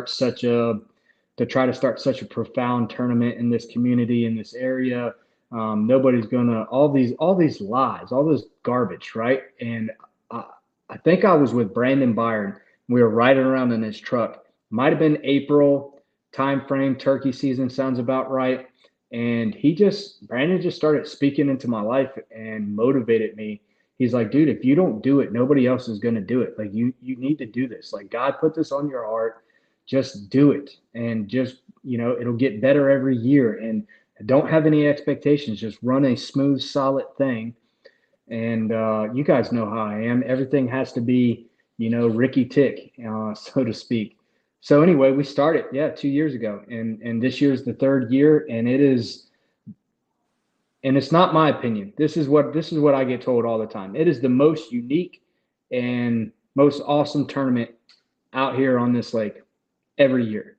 to start such a profound tournament in this community, in this area? Nobody's gonna, all these lies, all this garbage, right? And I think I was with Brandon Byron. We were riding around in his truck. Might have been April time frame, turkey season sounds about right. And Brandon just started speaking into my life and motivated me. He's like, dude, if you don't do it, nobody else is going to do it. Like you need to do this. Like God put this on your heart. Just do it. And just, it'll get better every year. And don't have any expectations. Just run a smooth, solid thing. And you guys know how I am. Everything has to be, Ricky Tick, so to speak. So anyway, we started, 2 years ago, and this year's the 3rd year, and it's not my opinion. This is what I get told all the time. It is the most unique and most awesome tournament out here on this lake every year.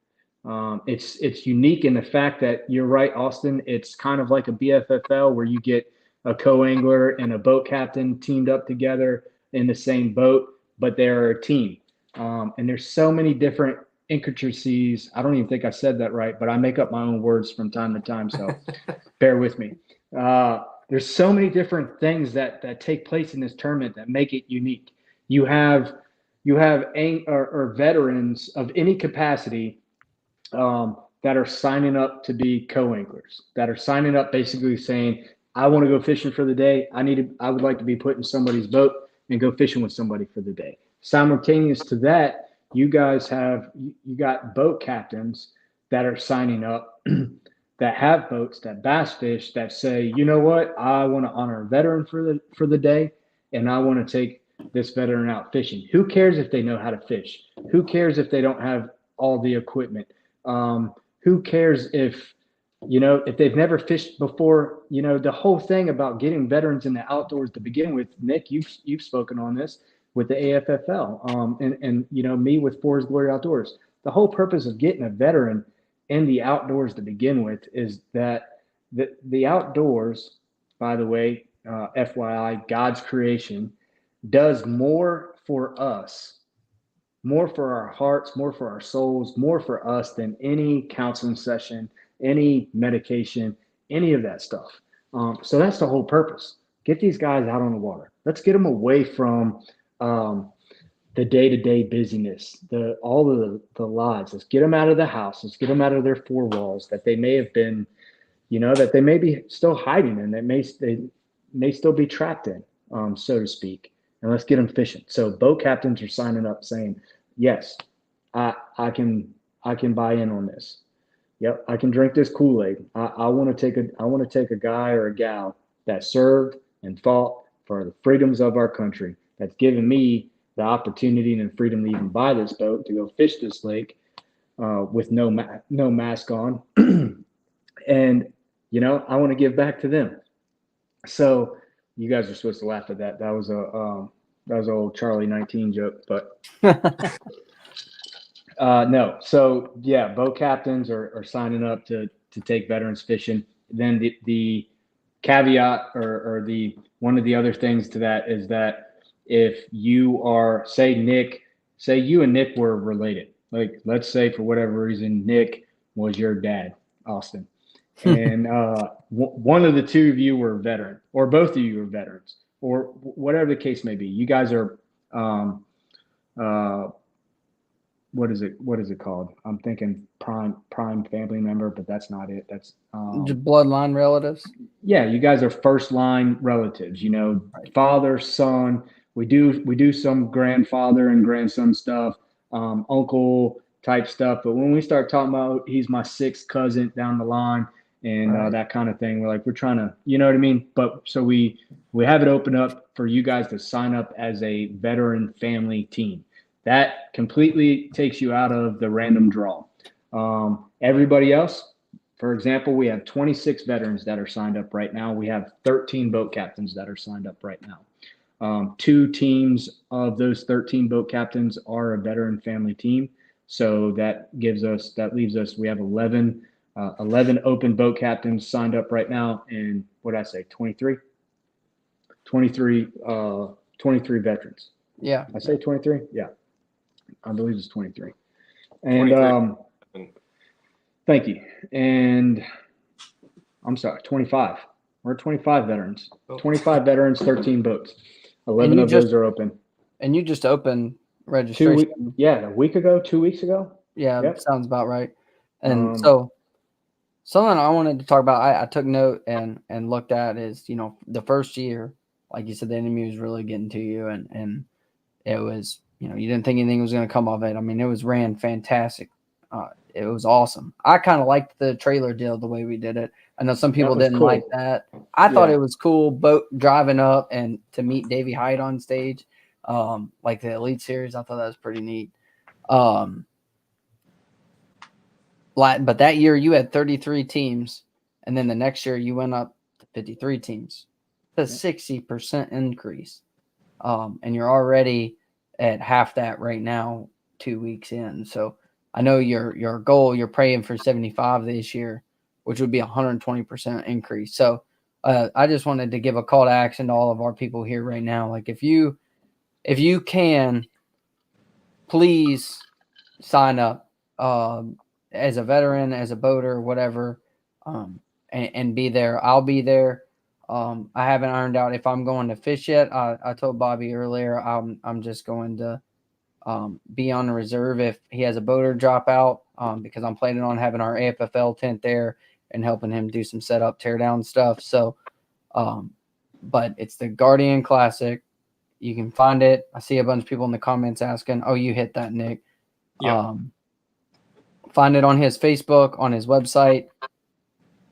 It's unique in the fact that you're right, Austin. It's kind of like a BFFL where you get a co-angler and a boat captain teamed up together in the same boat, but they're a team. And there's so many different intricacies. I don't even think I said that right, but I make up my own words from time to time, so bear with me. There's so many different things that take place in this tournament that make it unique. You have veterans of any capacity that are signing up to be co-anglers, that are signing up basically saying, I want to go fishing for the day. I would like to be put in somebody's boat and go fishing with somebody for the day. Simultaneous to that, you got boat captains that are signing up that have boats, that bass fish, that say, you know what, I want to honor a veteran for the day, and I want to take this veteran out fishing. Who cares if they know how to fish? Who cares if they don't have all the equipment? Who cares if they've never fished before? The whole thing about getting veterans in the outdoors to begin with, Nick, you've spoken on this with the AFFL, and me with Forest Glory Outdoors. The whole purpose of getting a veteran in the outdoors to begin with is that the outdoors, by the way, FYI, God's creation, does more for us, more for our hearts, more for our souls, more for us than any counseling session, any medication, any of that stuff. So that's the whole purpose. Get these guys out on the water. Let's get them away from the day-to-day busyness, all of the lives. Let's get them out of the house. Let's get them out of their four walls that they may have been, that they may be still hiding in, that they may still be trapped in, so to speak. And let's get them fishing. So boat captains are signing up saying, yes, I can buy in on this. Yep, I can drink this Kool-Aid. I want to take a guy or a gal that served and fought for the freedoms of our country. That's given me the opportunity and freedom to even buy this boat to go fish this lake with no mask on, and I want to give back to them. So you guys are supposed to laugh at that. That was an old Charlie 19 joke, but no. So yeah, boat captains are signing up to take veterans fishing. Then the caveat or the one of the other things to that is that if you are, say you and Nick were related, like let's say for whatever reason Nick was your dad, Austin, and one of the two of you were veteran, or both of you were veterans, or whatever the case may be. You guys are what is it called? I'm thinking prime family member, but that's not it. That's Just bloodline relatives. Yeah, you guys are first line relatives, father, son. We do some grandfather and grandson stuff, uncle type stuff. But when we start talking about he's my sixth cousin down the line and that kind of thing, we're trying to, you know what I mean? But so we have it open up for you guys to sign up as a veteran family team. That completely takes you out of the random draw. Everybody else, for example, we have 26 veterans that are signed up right now. We have 13 boat captains that are signed up right now. 2 teams of those 13 boat captains are a veteran family team. So that leaves us, we have 11 open boat captains signed up right now. And what did I say? 23 veterans. Yeah. I say 23. Yeah. I believe it's 23. And, thank you. And I'm sorry, 25. We're 25 veterans. 25 veterans, 13 boats. 11 of those are open. And you just opened registration. A week ago, 2 weeks ago. Yeah, yep. Sounds about right. And so something I wanted to talk about, I took note and looked at is, the first year, like you said, the enemy was really getting to you, and it was, you didn't think anything was going to come of it. I mean, it was ran fantastic. It was awesome. I kind of liked the trailer deal, the way we did it. I know some people didn't like that. I thought it was cool, boat driving up and to meet Davey Hyde on stage, like the Elite Series. I thought that was pretty neat. But that year you had 33 teams, and then the next year you went up to 53 teams. It's a 60% increase. And you're already at half that right now, 2 weeks in. So I know your goal, you're praying for 75 this year, which would be 120% increase. So I just wanted to give a call to action to all of our people here right now. Like if you can, please sign up as a veteran, as a boater, whatever, and be there. I'll be there. I haven't ironed out if I'm going to fish yet. I told Bobby earlier I'm just going to be on the reserve if he has a boater drop out, because I'm planning on having our AFFL tent there and helping him do some setup, tear down stuff. So, but it's the Guardian Classic. You can find it. I see a bunch of people in the comments asking, "Oh, you hit that, Nick." Yep. Find it on his Facebook, on his website,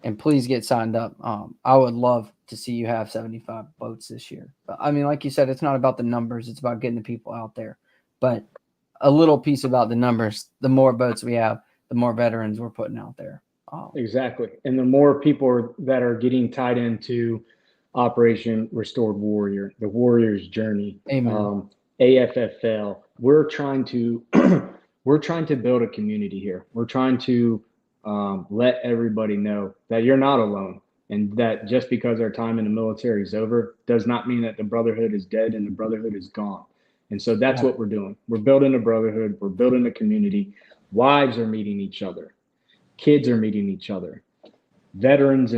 and please get signed up. I would love to see you have 75 boats this year. But, I mean, like you said, it's not about the numbers. It's about getting the people out there. But a little piece about the numbers, the more boats we have, the more veterans we're putting out there. Exactly. And the more people that are getting tied into Operation Restored Warrior, the Warrior's Journey, Amen. AFFL, we're trying to build a community here. We're trying to let everybody know that you're not alone. And that just because our time in the military is over does not mean that the brotherhood is dead and the brotherhood is gone. And so that's what we're doing. We're building a brotherhood. We're building a community. Wives are meeting each other. Kids are meeting each other. Veterans,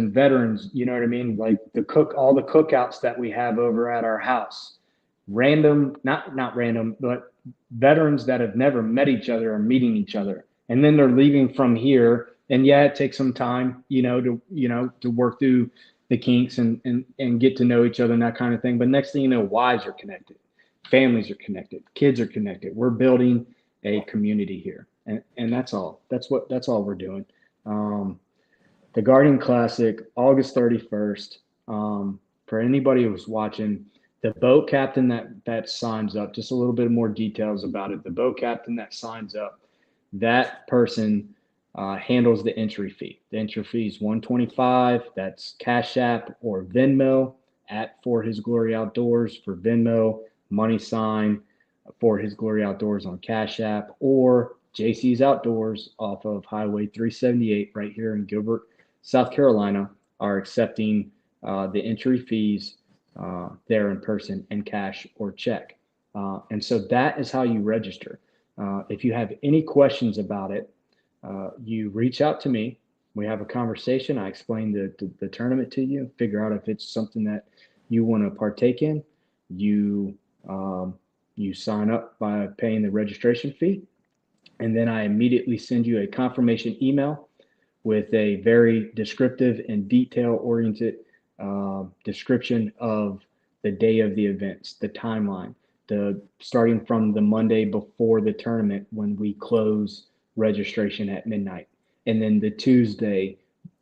you know what I mean? Like all the cookouts that we have over at our house. Random, not random, but veterans that have never met each other are meeting each other. And then they're leaving from here. And yeah, it takes some time, to work through the kinks and get to know each other and that kind of thing. But next thing you know, wives are connected, families are connected, kids are connected. We're building a community here. And that's all. That's all we're doing. The Guardian Classic, August 31st. For anybody who's watching, the boat captain that signs up, just a little bit more details about it. The boat captain that signs up, that person handles the entry fee. The entry fee is $125. That's Cash App or Venmo at For His Glory Outdoors for Venmo, money sign For His Glory Outdoors on Cash App, or JC's Outdoors off of Highway 378 right here in Gilbert, South Carolina, are accepting the entry fees there in person in cash or check. And so that is how you register. If you have any questions about it, you reach out to me. We have a conversation. I explain the tournament to you, figure out if it's something that you want to partake in. You sign up by paying the registration fee. And then I immediately send you a confirmation email with a very descriptive and detail-oriented description of the day of the events, the timeline, starting from the Monday before the tournament when we close registration at midnight. And then the Tuesday,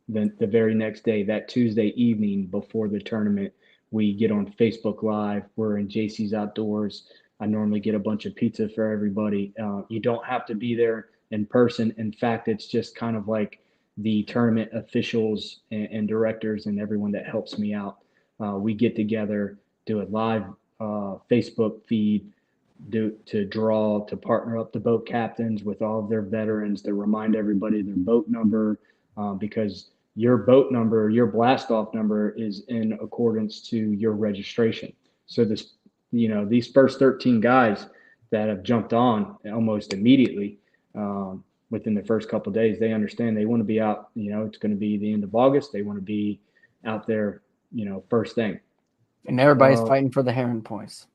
the very next day, that Tuesday evening before the tournament, we get on Facebook Live. We're in JC's Outdoors. I normally get a bunch of pizza for everybody. You don't have to be there in person. In fact, it's just kind of like the tournament officials and directors and everyone that helps me out. We get together, do a live Facebook feed, to partner up the boat captains with all of their veterans, to remind everybody their boat number, because your boat number, your blast off number is in accordance to your registration. So these first 13 guys that have jumped on almost immediately, within the first couple of days, they understand they want to be out. It's going to be the end of August. They want to be out there, first thing. And everybody's fighting for the heron points.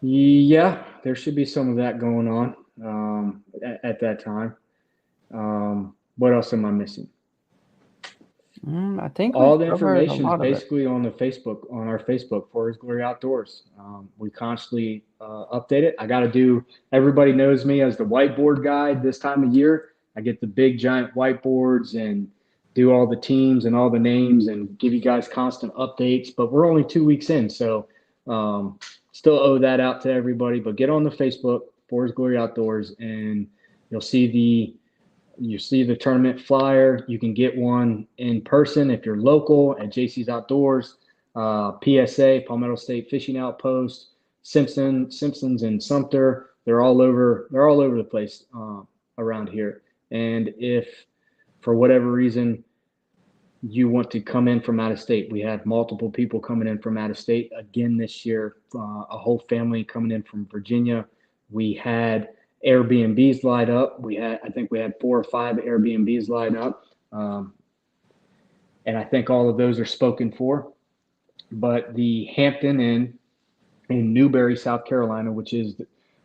Yeah, there should be some of that going on at that time. What else am I missing? I think all the information is basically on our Facebook, For His Glory Outdoors. We constantly update it. Everybody knows me as the whiteboard guy this time of year. I get the big giant whiteboards and do all the teams and all the names and give you guys constant updates, but we're only 2 weeks in. So still owe that out to everybody, but get on the Facebook, For His Glory Outdoors, and you'll see the tournament flyer. You can get one in person if you're local at JC's Outdoors, PSA, Palmetto State Fishing Outpost, Simpsons and Sumter. They're all over the place around here. And if for whatever reason you want to come in from out of state, we had multiple people coming in from out of state again this year, a whole family coming in from Virginia. We had Airbnbs lined up. I think we had 4 or 5 Airbnbs lined up. And I think all of those are spoken for. But the Hampton Inn in Newberry, South Carolina, which is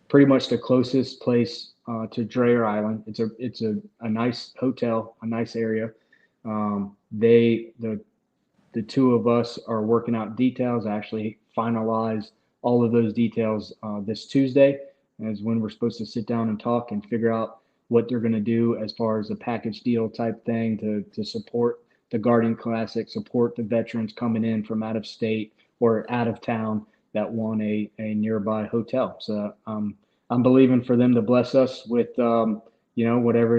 pretty much the closest place to Dreher Island. It's a nice hotel, a nice area. The two of us are working out details. I actually finalized all of those details this Tuesday, is when we're supposed to sit down and talk and figure out what they're going to do as far as a package deal type thing to support the Guardian Classic, support the veterans coming in from out of state or out of town that want a nearby hotel. So I'm believing for them to bless us with whatever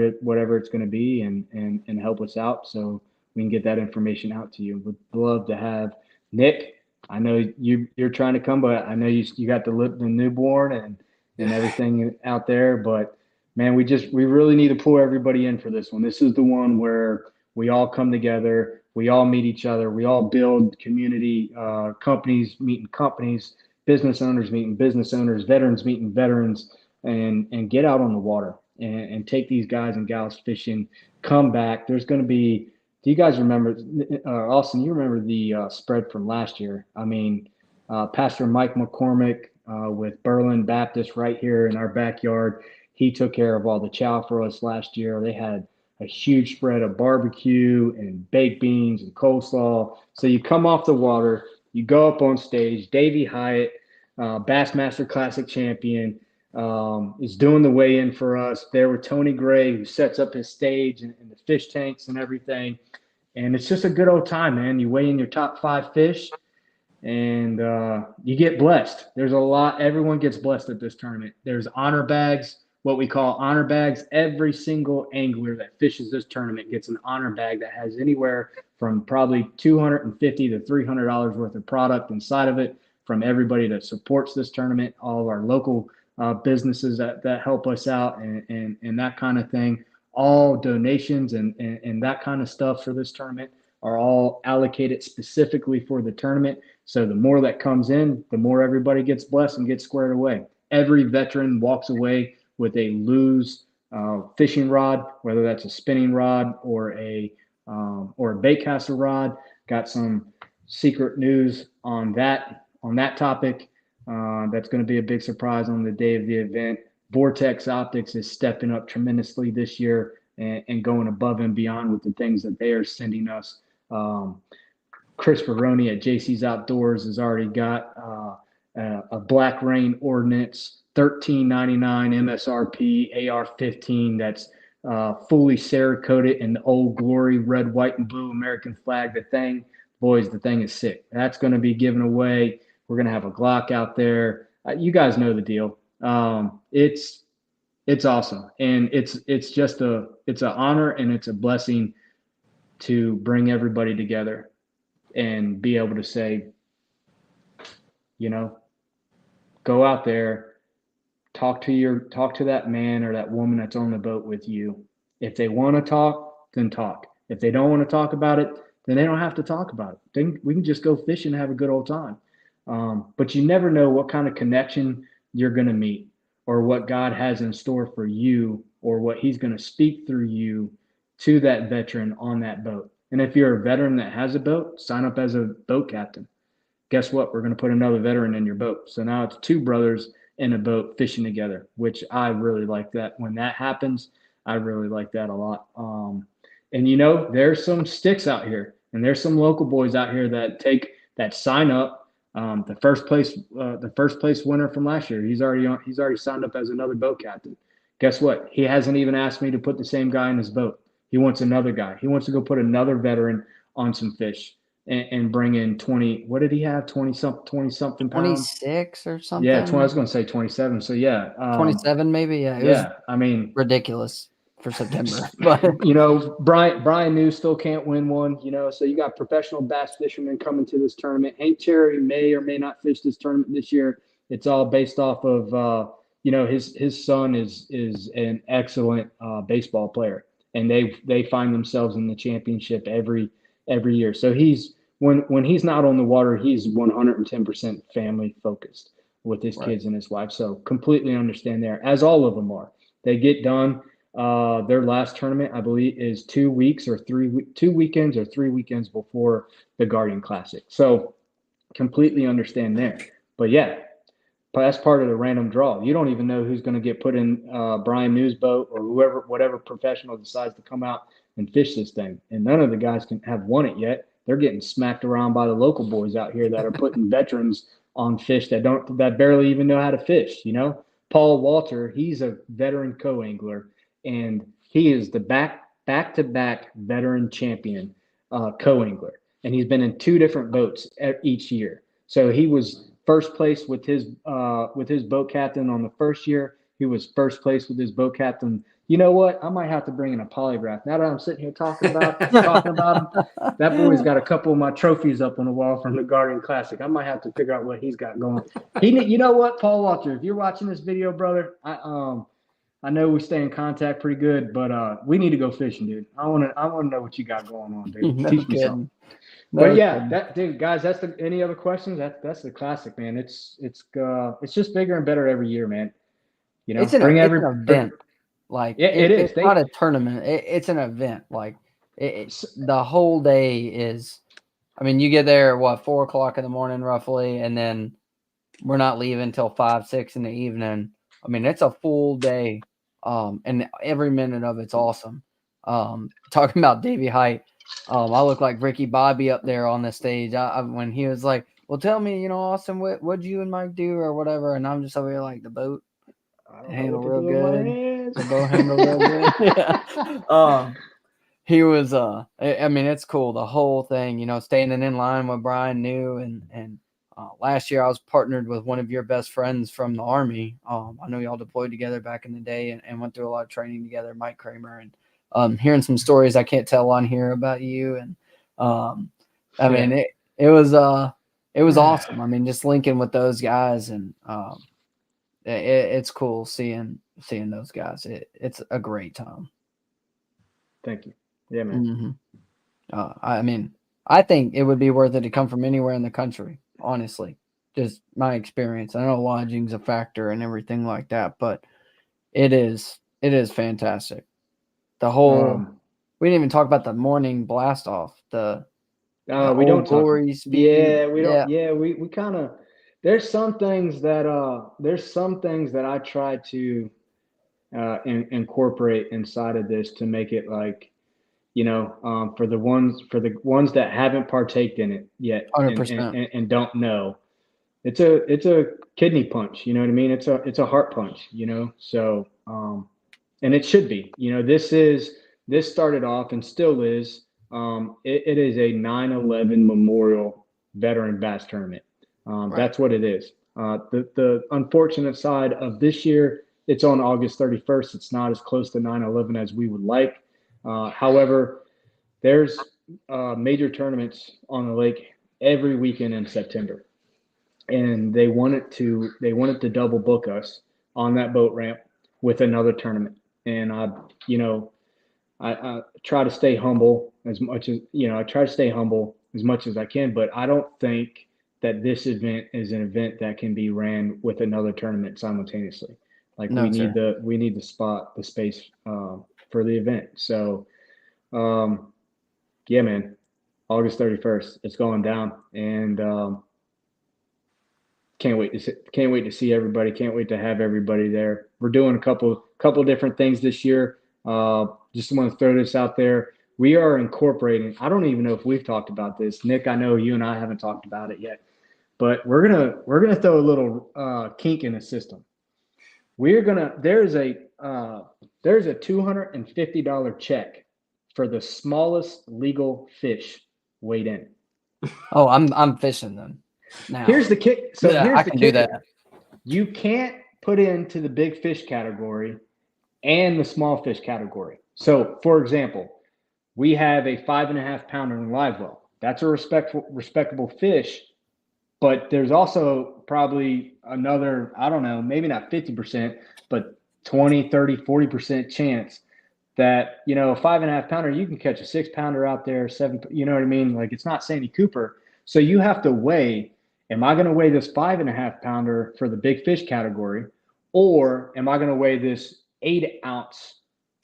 it's going to be and help us out so we can get that information out to you. Would love to have Nick. I know you're trying to come, but I know you got the newborn and everything out there. But man, we really need to pull everybody in for this one. This is the one where We all come together. We all meet each other. We all build community, companies meeting companies, business owners meeting business owners, veterans meeting veterans, and get out on the water and take these guys and gals fishing. Come back. There's going to be. Do you guys remember, Austin? You remember the spread from last year? I mean, Pastor Mike McCormick with Berlin Baptist right here in our backyard. He took care of all the chow for us last year. They had a huge spread of barbecue and baked beans and coleslaw. So you come off the water, you go up on stage. Davey Hyatt, Bassmaster Classic champion, is doing the weigh-in for us. There with Tony Gray, who sets up his stage and the fish tanks and everything. And it's just a good old time, man. You weigh in your top 5 fish, and you get blessed. There's a lot. Everyone gets blessed at this tournament. There's honor bags, what we call honor bags. Every single angler that fishes this tournament gets an honor bag that has anywhere from probably $250 to $300 worth of product inside of it from everybody that supports this tournament, all of our local businesses that help us out and that kind of thing. All donations and that kind of stuff for this tournament are all allocated specifically for the tournament. So the more that comes in, the more everybody gets blessed and gets squared away. Every veteran walks away with a Lew's fishing rod, whether that's a spinning rod or a baitcaster rod. Got some secret news on that topic. That's going to be a big surprise on the day of the event. Vortex Optics is stepping up tremendously this year and going above and beyond with the things that they are sending us. Chris Baroni at JC's Outdoors has already got a Black Rain Ordnance $13.99 MSRP AR-15 that's fully Cerakoted in the Old Glory red, white, and blue American flag. The thing is sick. That's going to be given away. We're going to have a Glock out there. You guys know the deal. It's awesome, and it's just it's an honor and it's a blessing to bring everybody together and be able to say, go out there, talk to that man or that woman that's on the boat with you. If they want to talk, then talk. If they don't want to talk about it, then they don't have to talk about it. Then we can just go fishing and have a good old time. But you never know what kind of connection you're going to meet or what God has in store for you or what he's going to speak through you to that veteran on that boat. And if you're a veteran that has a boat, sign up as a boat captain. Guess what? We're going to put another veteran in your boat. So now it's 2 brothers in a boat fishing together, which I really like that. When that happens, I really like that a lot. And there's some sticks out here and there's some local boys out here that sign up. The first place winner from last year, he's already signed up as another boat captain. Guess what? He hasn't even asked me to put the same guy in his boat. He wants another guy. He wants to go put another veteran on some fish and bring in 20. What did he have? 20 something pounds. 26 or something. Yeah, I was going to say 27. So yeah, 27 maybe. Yeah, it was I mean, ridiculous for September. But Brian New still can't win one. So you got professional bass fishermen coming to this tournament. Hank Cherry may or may not fish this tournament this year. It's all based off of his son is an excellent baseball player, and they find themselves in the championship every year. So when he's not on the water, he's 110% family focused with his kids and his wife. So completely understand there, as all of them are. They get done. Their last tournament, I believe, is 2 weekends or 3 weekends before the Guardian Classic. So completely understand there. But yeah, that's part of the random draw. You don't even know who's going to get put in Brian New's boat or whatever professional decides to come out and fish this thing. And none of the guys have won it yet. They're getting smacked around by the local boys out here that are putting veterans on fish that barely even know how to fish. Paul Walter, he's a veteran co-angler, and he is the back-to-back veteran champion co-angler. And he's been in 2 different boats each year. So he was first place with his boat captain on the first year. He was first place with his boat captain. You know what? I might have to bring in a polygraph. Now that I'm sitting here talking about him, that boy's got a couple of my trophies up on the wall from the Guardian Classic. I might have to figure out what he's got going. You know what, Paul Walter? If you're watching this video, brother, I know we stay in contact pretty good, but we need to go fishing, dude. I want to know what you got going on, dude. No Teach me kidding. something. No But yeah, kidding. that dude, guys, any other questions? That's the classic, man. It's just bigger and better every year, man. You know, It's an event. Like Yeah, it is. It's not a tournament. It's an event. Like the whole day is. I mean, you get there at 4:00 in the morning roughly, and then we're not leaving until 5, 6 in the evening. I mean, it's a full day, and every minute of it's awesome. Talking about Davey Height, I look like Ricky Bobby up there on the stage. When he was like, "Well, tell me, Austin, what'd you and Mike do or whatever?" And I'm just over here like the boat. I don't know Handle what to real do with my good. hands. The bow handle real good. Yeah. He was I mean, it's cool. The whole thing, standing in line with Brian New and last year I was partnered with one of your best friends from the Army. I know y'all deployed together back in the day and went through a lot of training together, Mike Kramer, and hearing some stories I can't tell on here about you. And I mean it was awesome. I mean, just linking with those guys and it's cool seeing those guys. It's a great time. Thank you. Yeah, man. Mm-hmm. I mean, I think it would be worth it to come from anywhere in the country, honestly. Just my experience. I know lodging's a factor and everything like that, but it is fantastic. The whole we didn't even talk about the morning blast off. The we Old don't talk. Glory speed. Yeah, we don't. Yeah, we kind of. There's some things that I try to incorporate inside of this to make it like, for the ones that haven't partaked in it yet 100%. and don't know, it's a kidney punch. You know what I mean? It's a heart punch. So and it should be. This started off and still is. It is a 9/11 Memorial Veteran Bass Tournament. Right. That's what it is. The unfortunate side of this year, it's on August 31st. It's not as close to 9/11 as we would like. However, there's major tournaments on the lake every weekend in September, and they wanted to double book us on that boat ramp with another tournament. And I try to stay humble as much as I can, but I don't think that this event is an event that can be ran with another tournament simultaneously. Like we need the spot, the space for the event. So, yeah, man, August 31st, it's going down, and can't wait to see everybody. Can't wait to have everybody there. We're doing a couple different things this year. Just want to throw this out there. We are incorporating. I don't even know if we've talked about this, Nick. I know you and I haven't talked about it yet, but we're gonna throw a little kink in the system. There's a $250 check for the smallest legal fish weighed in. Oh, I'm fishing then. Now Here's the kick. So yeah, here's I the can kicker. do that. You can't put into the big fish category and the small fish category. So, for example, we have a 5.5 pounder in live well. That's a respectable fish, but there's also probably another, I don't know, maybe not 50%, but 20, 30, 40% chance that, a 5.5 pounder, you can catch a 6 pounder out there, 7, you know what I mean? Like, it's not Sandy Cooper. So you have to weigh, am I going to weigh this 5.5 pounder for the big fish category, or am I going to weigh this 8-ounce,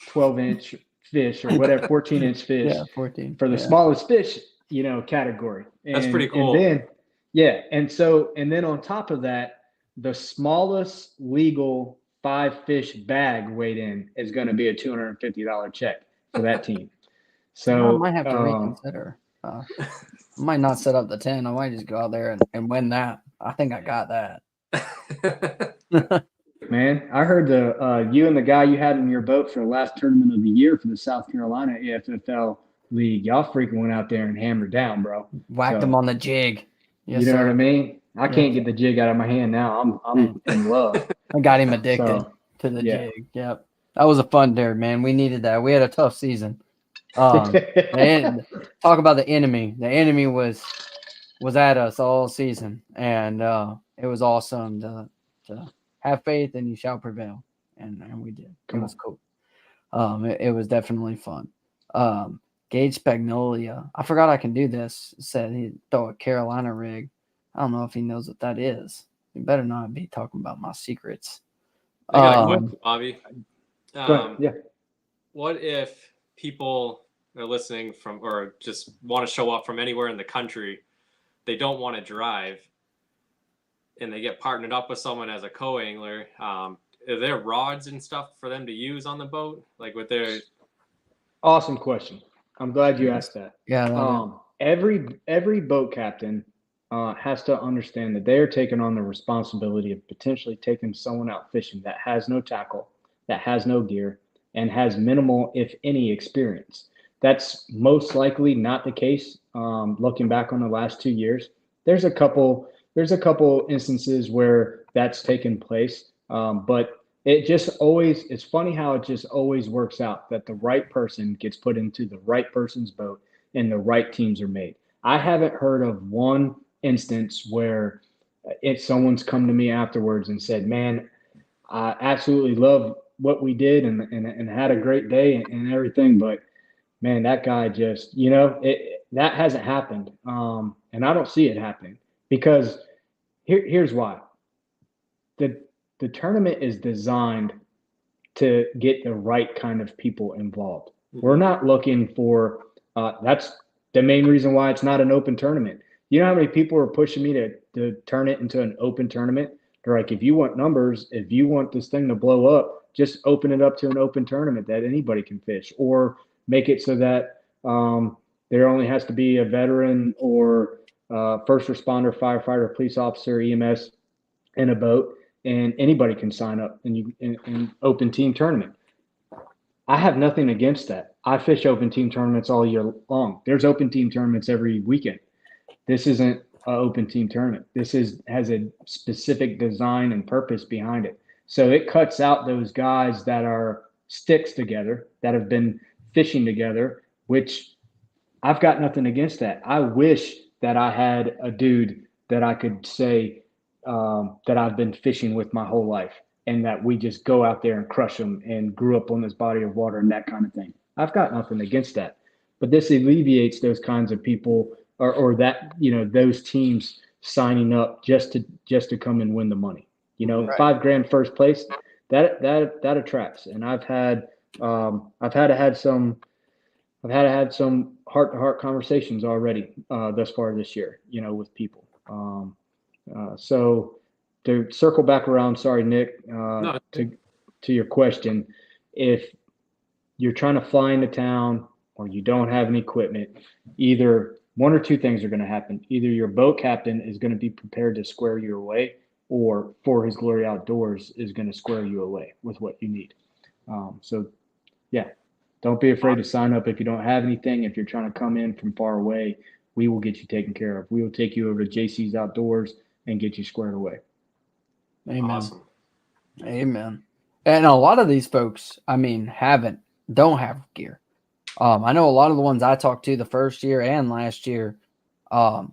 12-inch fish or whatever, 14-inch fish 14 for the smallest fish, category? That's pretty cool. And then, and then on top of that, the smallest legal 5-fish bag weighed in is going to be a $250 check for that team. So I might have to reconsider. I might not set up the 10. I might just go out there and win that. I think I got that. Man, I heard you and the guy you had in your boat for the last tournament of the year for the South Carolina AFFL League, y'all freaking went out there and hammered down, bro. Whacked him on the jig. Yes, you know sir. what I mean? I can't get the jig out of my hand now. I'm in love. I got him addicted to the jig. Yep. That was a fun day, man. We needed that. We had a tough season. And talk about the enemy. The enemy was at us all season, and it was awesome to have faith and you shall prevail. and we did. Come It was cool. It was definitely fun. Gage Spagnolia, I forgot I can do this, said he'd throw a Carolina rig. I don't know if he knows what that is. He better not be talking about my secrets. I got a question, Bobby. Go ahead. Yeah. What if people are listening from or just want to show up from anywhere in the country? They don't want to drive, and they get partnered up with someone as a co-angler. Are there rods and stuff for them to use on the boat? Like with their Awesome question. I'm glad you asked that. Yeah. Every boat captain has to understand that they are taking on the responsibility of potentially taking someone out fishing that has no tackle, that has no gear, and has minimal, if any, experience. That's most likely not the case. Looking back on the last 2 years, there's a couple instances where that's taken place, but it's funny how it just always works out that the right person gets put into the right person's boat and the right teams are made. I haven't heard of one instance where someone's come to me afterwards and said, man, I absolutely love what we did and had a great day and everything, but man, that guy just, that hasn't happened. And I don't see it happening because here's why. The tournament is designed to get the right kind of people involved. We're not looking for that's the main reason why it's not an open tournament. You know how many people are pushing me to turn it into an open tournament? They're like, if you want numbers, if you want this thing to blow up, just open it up to an open tournament that anybody can fish, or make it so that there only has to be a veteran or first responder, firefighter, police officer, EMS in a boat, and anybody can sign up in open team tournament. I have nothing against that. I fish open team tournaments all year long. There's open team tournaments every weekend. This isn't an open team tournament. This has a specific design and purpose behind it. So it cuts out those guys that are sticks together, that have been fishing together, which I've got nothing against that. I wish that I had a dude that I could say that I've been fishing with my whole life, and that we just go out there and crush them and grew up on this body of water and that kind of thing. I've got nothing against that. But this alleviates those kinds of people or that, those teams signing up just to come and win the money. Right. $5,000 first place, that attracts. And I've had to have some heart-to-heart conversations already thus far this year, with people. So to circle back around, sorry, Nick, to your question, if you're trying to fly into town or you don't have any equipment, either one or two things are going to happen. Either your boat captain is going to be prepared to square you away, or For His Glory Outdoors is going to square you away with what you need. So yeah, don't be afraid to sign up if you don't have anything. If you're trying to come in from far away, we will get you taken care of. We will take you over to JC's Outdoors and get you squared away. Amen. Awesome. Amen. And a lot of these folks, don't have gear. I know a lot of the ones I talked to the first year and last year, some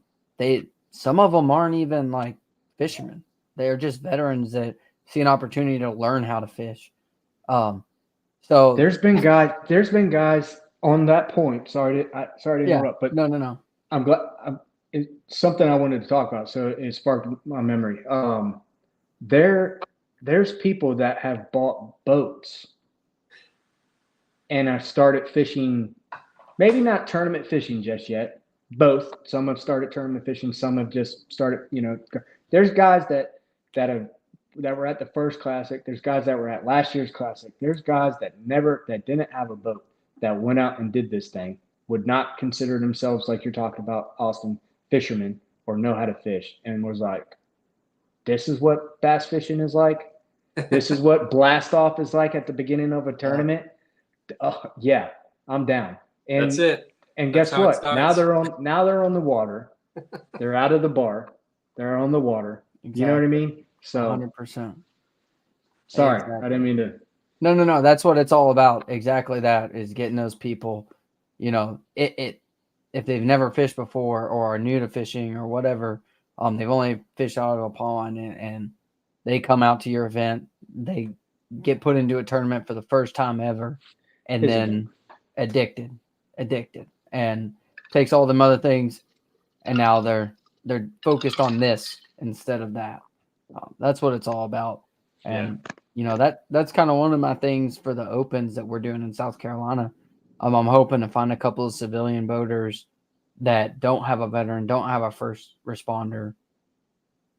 of them aren't even like fishermen. They're just veterans that see an opportunity to learn how to fish. So there's been guys on that point. Sorry to interrupt, but no. I'm glad. It's something I wanted to talk about, so it sparked my memory. There's people that have bought boats and have started fishing, maybe not tournament fishing just yet. Both. Some have started tournament fishing. Some have just started. There's guys that were at the first classic. There's guys that were at last year's classic. There's guys that didn't have a boat that went out and did this thing, would not consider themselves, like you're talking about, Austin, fishermen, or know how to fish, and was like, this is what bass fishing is like. This is what blast off is like at the beginning of a tournament. Oh yeah, I'm down. And that's it. And guess what? Now they're on the water. They're out of the bar. They're on the water. Exactly. You know what I mean? So 100%. Sorry, exactly. I didn't mean to. No. That's what it's all about. Exactly that is getting those people, if they've never fished before or are new to fishing or whatever, they've only fished out of a pond and they come out to your event, they get put into a tournament for the first time ever, and Is it? then addicted, and takes all them other things, and now they're focused on this instead of that. That's what it's all about. And that's kind of one of my things for the opens that we're doing in South Carolina. I'm hoping to find a couple of civilian boaters that don't have a veteran, don't have a first responder,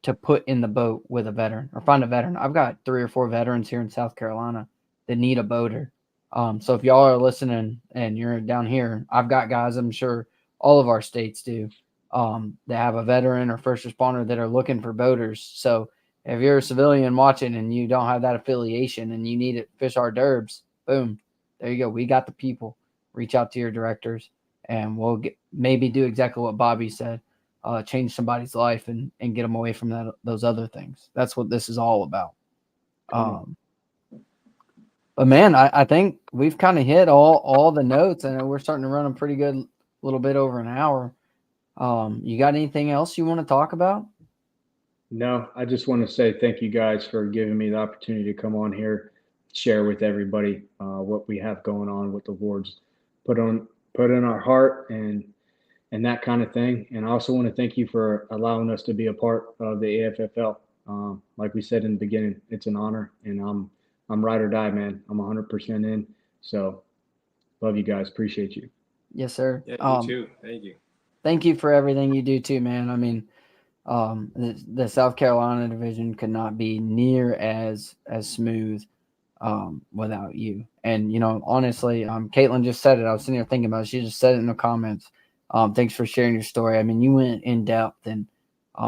to put in the boat with a veteran, or find a veteran. I've got 3 or 4 veterans here in South Carolina that need a boater. So if y'all are listening and you're down here, I've got guys, I'm sure all of our states do, that have a veteran or first responder that are looking for boaters. So if you're a civilian watching and you don't have that affiliation and you need it, fish hors d'oeuvres, boom, there you go. We got the people. Reach out to your directors, and we'll maybe do exactly what Bobby said. Change somebody's life and get them away from those other things. That's what this is all about. But man, I think we've kind of hit all the notes, and we're starting to run a pretty good little bit over an hour. You got anything else you want to talk about? No, I just want to say thank you guys for giving me the opportunity to come on here, share with everybody what we have going on, what the Lord's put in our heart, and that kind of thing. And I also want to thank you for allowing us to be a part of the AFFL. Like we said in the beginning, it's an honor, and I'm ride or die, man. I'm 100% in. So love you guys. Appreciate you. Yes, sir. Yeah, you too. Thank you. Thank you for everything you do too, man. I mean, the South Carolina division could not be near as smooth without you. And honestly, Caitlin just said it. I was sitting here thinking about it. She just said it in the comments. Thanks for sharing your story. I mean, you went in depth, and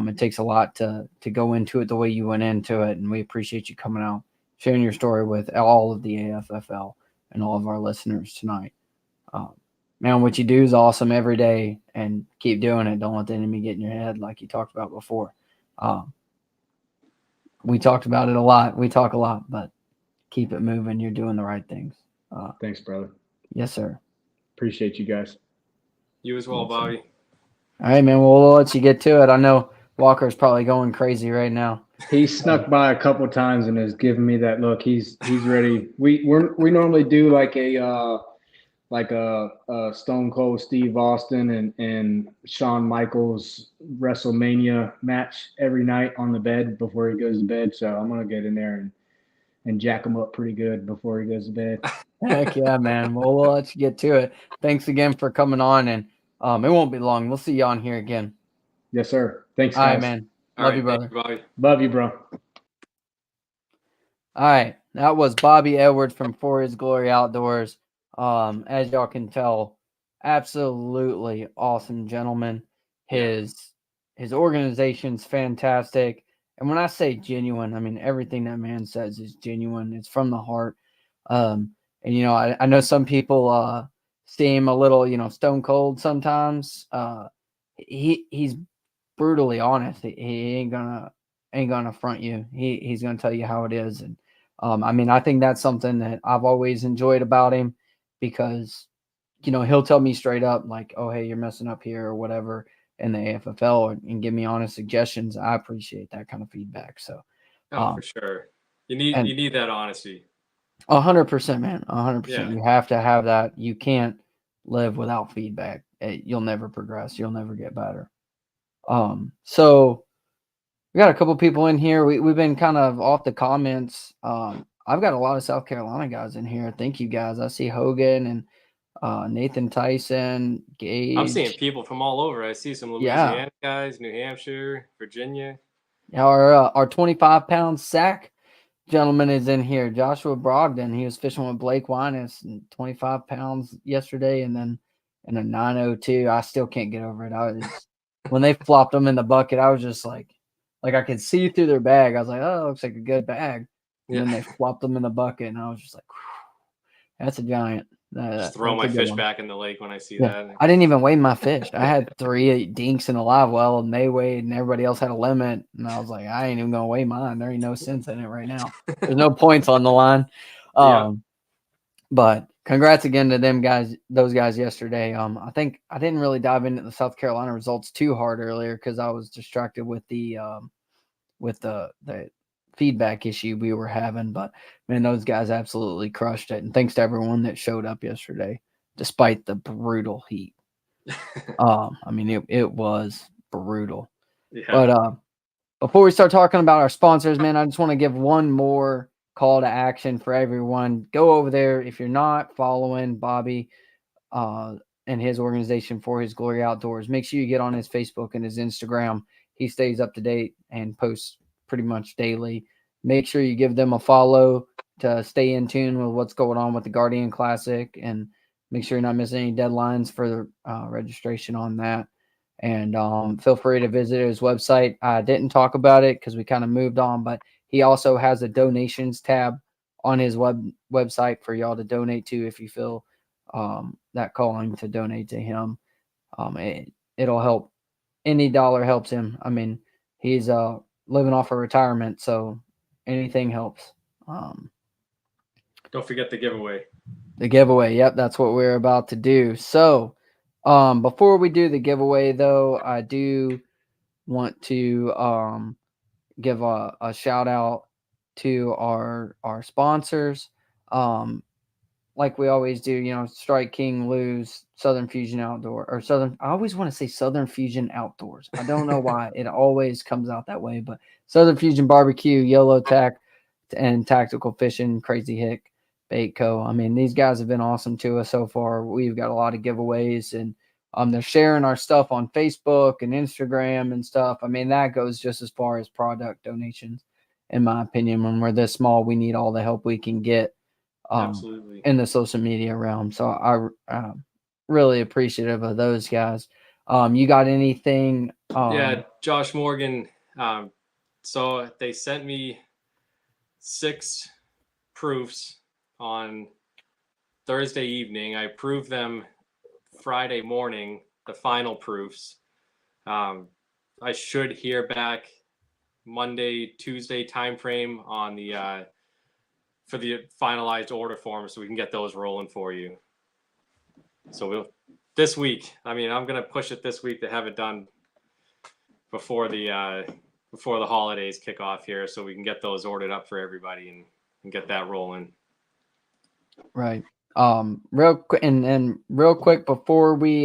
it takes a lot to go into it the way you went into it. And we appreciate you coming out, sharing your story with all of the AFFL and all of our listeners tonight. Man, what you do is awesome every day, and keep doing it. Don't let the enemy get in your head like you talked about before. We talked about it a lot. We talk a lot, but keep it moving. You're doing the right things. Thanks, brother. Yes, sir. Appreciate you guys. You as well, Bobby. All right, man. Well, we'll let you get to it. I know Walker's probably going crazy right now. He snuck by a couple times and has given me that look. He's ready. We normally do like a Stone Cold Steve Austin and Shawn Michaels WrestleMania match every night on the bed before he goes to bed. So I'm gonna get in there and jack him up pretty good before he goes to bed. Heck yeah, man. Well, we'll let you get to it. Thanks again for coming on, and it won't be long. We'll see you on here again. Yes, sir. Thanks, guys. All right, man. Love you, brother. Thank you, Bobby. Love you, bro. All right. That was Bobby Edwards from For His Glory Outdoors. As y'all can tell, absolutely awesome gentleman. His organization's fantastic. And when I say genuine, I mean everything that man says is genuine. It's from the heart. And I know some people see him a little, stone cold sometimes. He's brutally honest. He ain't gonna front you. He's gonna tell you how it is. And I think that's something that I've always enjoyed about him, because he'll tell me straight up, like, oh, hey, you're messing up here or whatever in the AFFL, and give me honest suggestions. I appreciate that kind of feedback. So for sure. You need that honesty. 100%, man. 100%. Yeah. You have to have that. You can't live without feedback. You'll never progress. You'll never get better. So we got a couple people in here. We've been kind of off the comments. I've got a lot of South Carolina guys in here. Thank you, guys. I see Hogan and Nathan Tyson, Gage. I'm seeing people from all over. I see some Louisiana guys, New Hampshire, Virginia. Our 25-pound sack gentleman is in here. Joshua Brogdon. He was fishing with Blake Winus, and 25 pounds yesterday, and then in a 902. I still can't get over it. When they flopped them in the bucket, I was just like I could see through their bag. I was like, oh, it looks like a good bag. And then they flopped them in the bucket, and I was just like, that's a giant. Just throw my fish back in the lake when I see that. I didn't even weigh my fish. I had 3 dinks in a live well, and they weighed, and everybody else had a limit. And I was like, I ain't even gonna weigh mine. There ain't no sense in it right now. There's no points on the line. But congrats again to those guys yesterday. I think I didn't really dive into the South Carolina results too hard earlier because I was distracted with the feedback issue we were having, but man, those guys absolutely crushed it. And thanks to everyone that showed up yesterday, despite the brutal heat. I mean, it was brutal. Yeah. But before we start talking about our sponsors, man, I just want to give one more call to action for everyone. Go over there if you're not following Bobby and his organization For His Glory Outdoors. Make sure you get on his Facebook and his Instagram. He stays up to date and posts pretty much daily. Make sure you give them a follow to stay in tune with what's going on with the Guardian Classic, and make sure you're not missing any deadlines for the registration on that. And feel free to visit his website. I didn't talk about it because we kind of moved on, but he also has a donations tab on his website for y'all to donate to if you feel that calling to donate to him. It'll help. Any dollar helps him. I mean, he's living off of retirement, so anything helps. Don't forget the giveaway. The giveaway. Yep, that's what we're about to do. So before we do the giveaway, though, I do want to give a shout out to our sponsors. Like we always do, you know, Strike King, Lose, Southern Fusion Outdoor, or Southern. I always want to say Southern Fusion Outdoors. I don't know why it always comes out that way, but Southern Fusion Barbecue, Yellow Tack, and Tactical Fishing, Crazy Hick, Bait Co. I mean, these guys have been awesome to us so far. We've got a lot of giveaways, and they're sharing our stuff on Facebook and Instagram and stuff. I mean, that goes just as far as product donations, in my opinion. When we're this small, we need all the help we can get. Absolutely. In the social media realm. So I'm really appreciative of those guys. You got anything? Yeah, Josh Morgan. So they sent me 6 proofs on Thursday evening. I approved them Friday morning, the final proofs. I should hear back Monday, Tuesday timeframe on the for the finalized order form, so we can get those rolling for you. So this week, I mean, I'm gonna push it this week to have it done before the holidays kick off here, so we can get those ordered up for everybody and get that rolling. Right. Real quick and real quick before we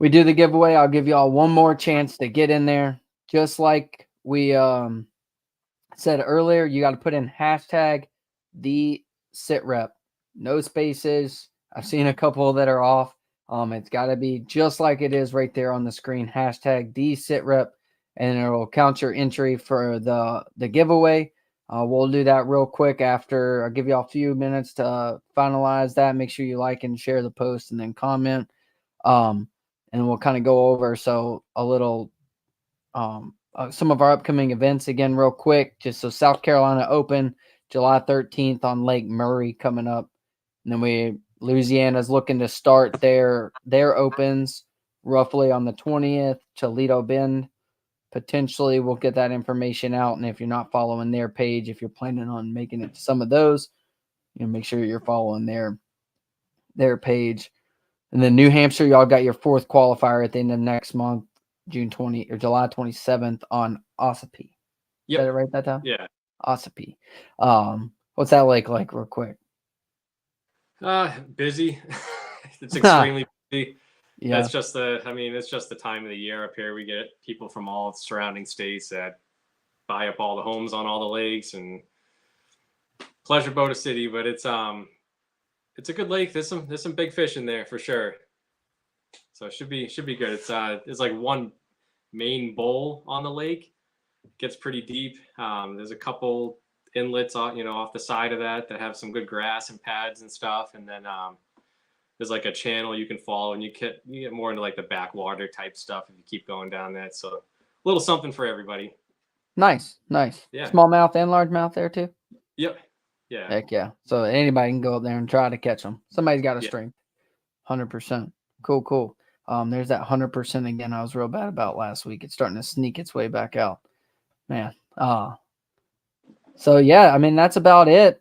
do the giveaway, I'll give y'all one more chance to get in there. Just like we said earlier, you got to put in hashtag the SITREP, no spaces. I've seen a couple that are off. It's got to be just like it is right there on the screen, hashtag the SITREP, and it'll count your entry for the giveaway. We'll do that real quick after. I'll give you all a few minutes to finalize that. Make sure you like and share the post and then comment. And we'll kind of go over a little some of our upcoming events again real quick. Just so South Carolina Open, July 13th on Lake Murray coming up. And then Louisiana's looking to start their opens roughly on the 20th. Toledo Bend, potentially we'll get that information out. And if you're not following their page, if you're planning on making it to some of those, you know, make sure you're following their page. And then New Hampshire, y'all got your 4th qualifier at the end of next month, July 27th on Ossipee. Yep. Did I write that down? Yeah. Ossipee. What's that lake like real quick? Busy. It's extremely busy. Yeah. It's just the time of the year up here. We get people from all surrounding states that buy up all the homes on all the lakes, and pleasure boat a city, but it's a good lake. There's some big fish in there for sure. So it should be good. It's like one main bowl on the lake. It gets pretty deep. There's a couple inlets off the side of that have some good grass and pads and stuff, and then there's like a channel you can follow, and you get more into like the backwater type stuff if you keep going down that. So a little something for everybody. Nice. Yeah. Smallmouth and largemouth there too. Yep. Yeah. Heck yeah. So anybody can go up there and try to catch them. Somebody's got a string. 100%. Cool. There's that 100% again I was real bad about last week. It's starting to sneak its way back out. Man. So yeah, I mean, that's about it.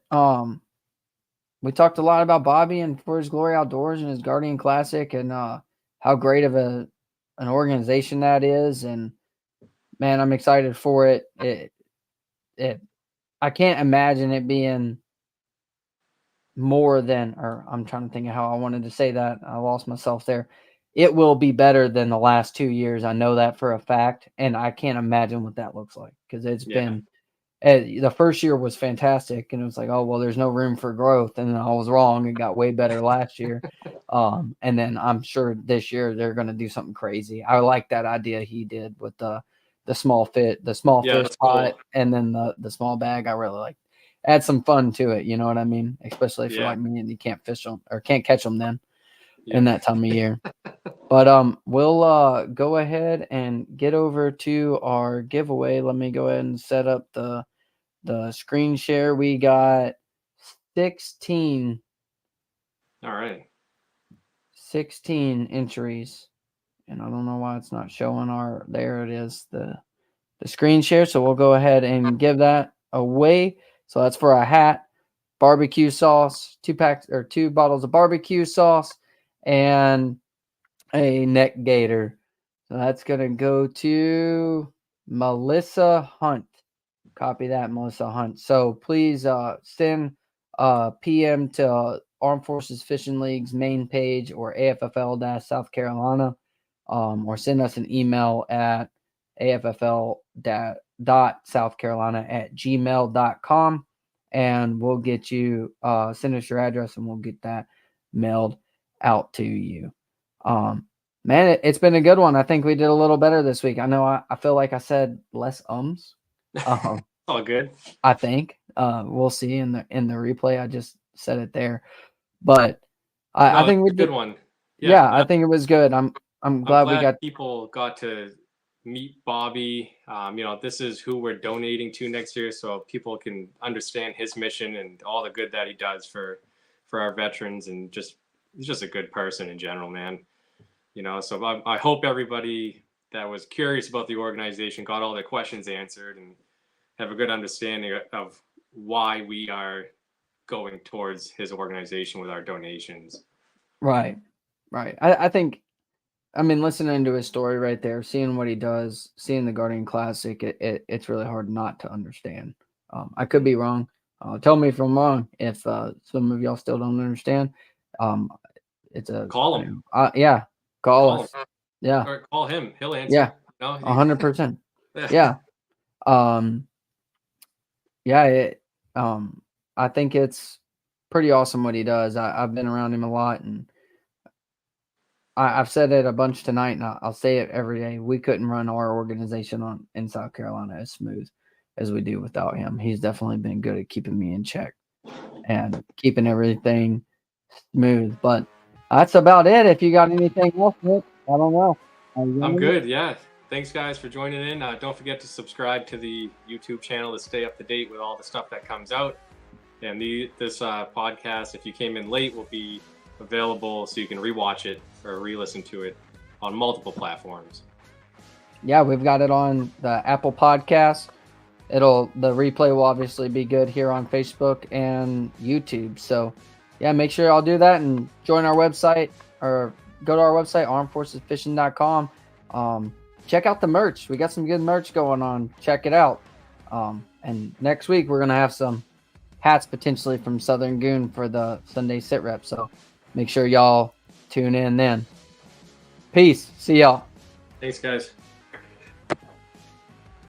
We talked a lot about Bobby and For His Glory Outdoors and his Guardian Classic, and how great of an organization that is. And man, I'm excited for it. I can't imagine it being more than, or I'm trying to think of how I wanted to say that. I lost myself there. It will be better than the last 2 years. I know that for a fact, and I can't imagine what that looks like because it's been the first year was fantastic, and it was like, oh well, there's no room for growth, and I was wrong. It got way better last year, and then I'm sure this year they're going to do something crazy. I like that idea he did with the small fish that's pot, cool. and then the small bag. I really like. Add some fun to it, you know what I mean? Especially if you're like me and you can't fish them or can't catch them then in that time of year. But we'll go ahead and get over to our giveaway. Let me go ahead and set up the screen share. We got 16. All right. 16 entries. And I don't know why it's not showing there it is, the screen share. So we'll go ahead and give that away. So that's for a hat, barbecue sauce, 2 bottles of barbecue sauce, and a neck gator. So that's going to go to Melissa Hunt. Copy that, Melissa Hunt. So please send a PM to Armed Forces Fishing League's main page or AFFL-South Carolina, or send us an email at AFFL.SouthCarolina@gmail.com, and we'll get you, send us your address and we'll get that mailed out to you. Man, it's been a good one. I think we did a little better this week. I know I feel like I said less ums. All good. I think we'll see in the replay. I just said it there, but I think we did a good one. Yeah, I think it was good. I'm glad we got people got to meet Bobby. This is who we're donating to next year, so people can understand his mission and all the good that he does for our veterans, and he's just a good person in general, man. So I hope everybody that was curious about the organization got all their questions answered and have a good understanding of why we are going towards his organization with our donations. Right. I think, listening to his story right there, seeing what he does, seeing the Guardian Classic, it's really hard not to understand. I could be wrong. Tell me if I'm wrong. If some of y'all still don't understand, it's a call him. Yeah, call us. Him. Yeah, or call him. He'll answer. Yeah, 100%. Yeah. I think it's pretty awesome what he does. I've been around him a lot, and I've said it a bunch tonight, and I'll say it every day. We couldn't run our organization in South Carolina as smooth as we do without him. He's definitely been good at keeping me in check and keeping everything smooth. But that's about it. If you got anything else, Nick, I don't know. I'm good. Yeah. Thanks, guys, for joining in. Don't forget to subscribe to the YouTube channel to stay up to date with all the stuff that comes out. And this podcast, if you came in late, will be available so you can rewatch it or re-listen to it on multiple platforms. Yeah, we've got it on the Apple Podcast. The replay will obviously be good here on Facebook and YouTube. So, yeah, make sure y'all do that and join our website or go to our website, armedforcesfishing.com. Check out the merch. We got some good merch going on. Check it out. And next week we're going to have some hats potentially from Southern Goon for the Sunday SITREP. So make sure y'all tune in then. Peace. See y'all. Thanks, guys.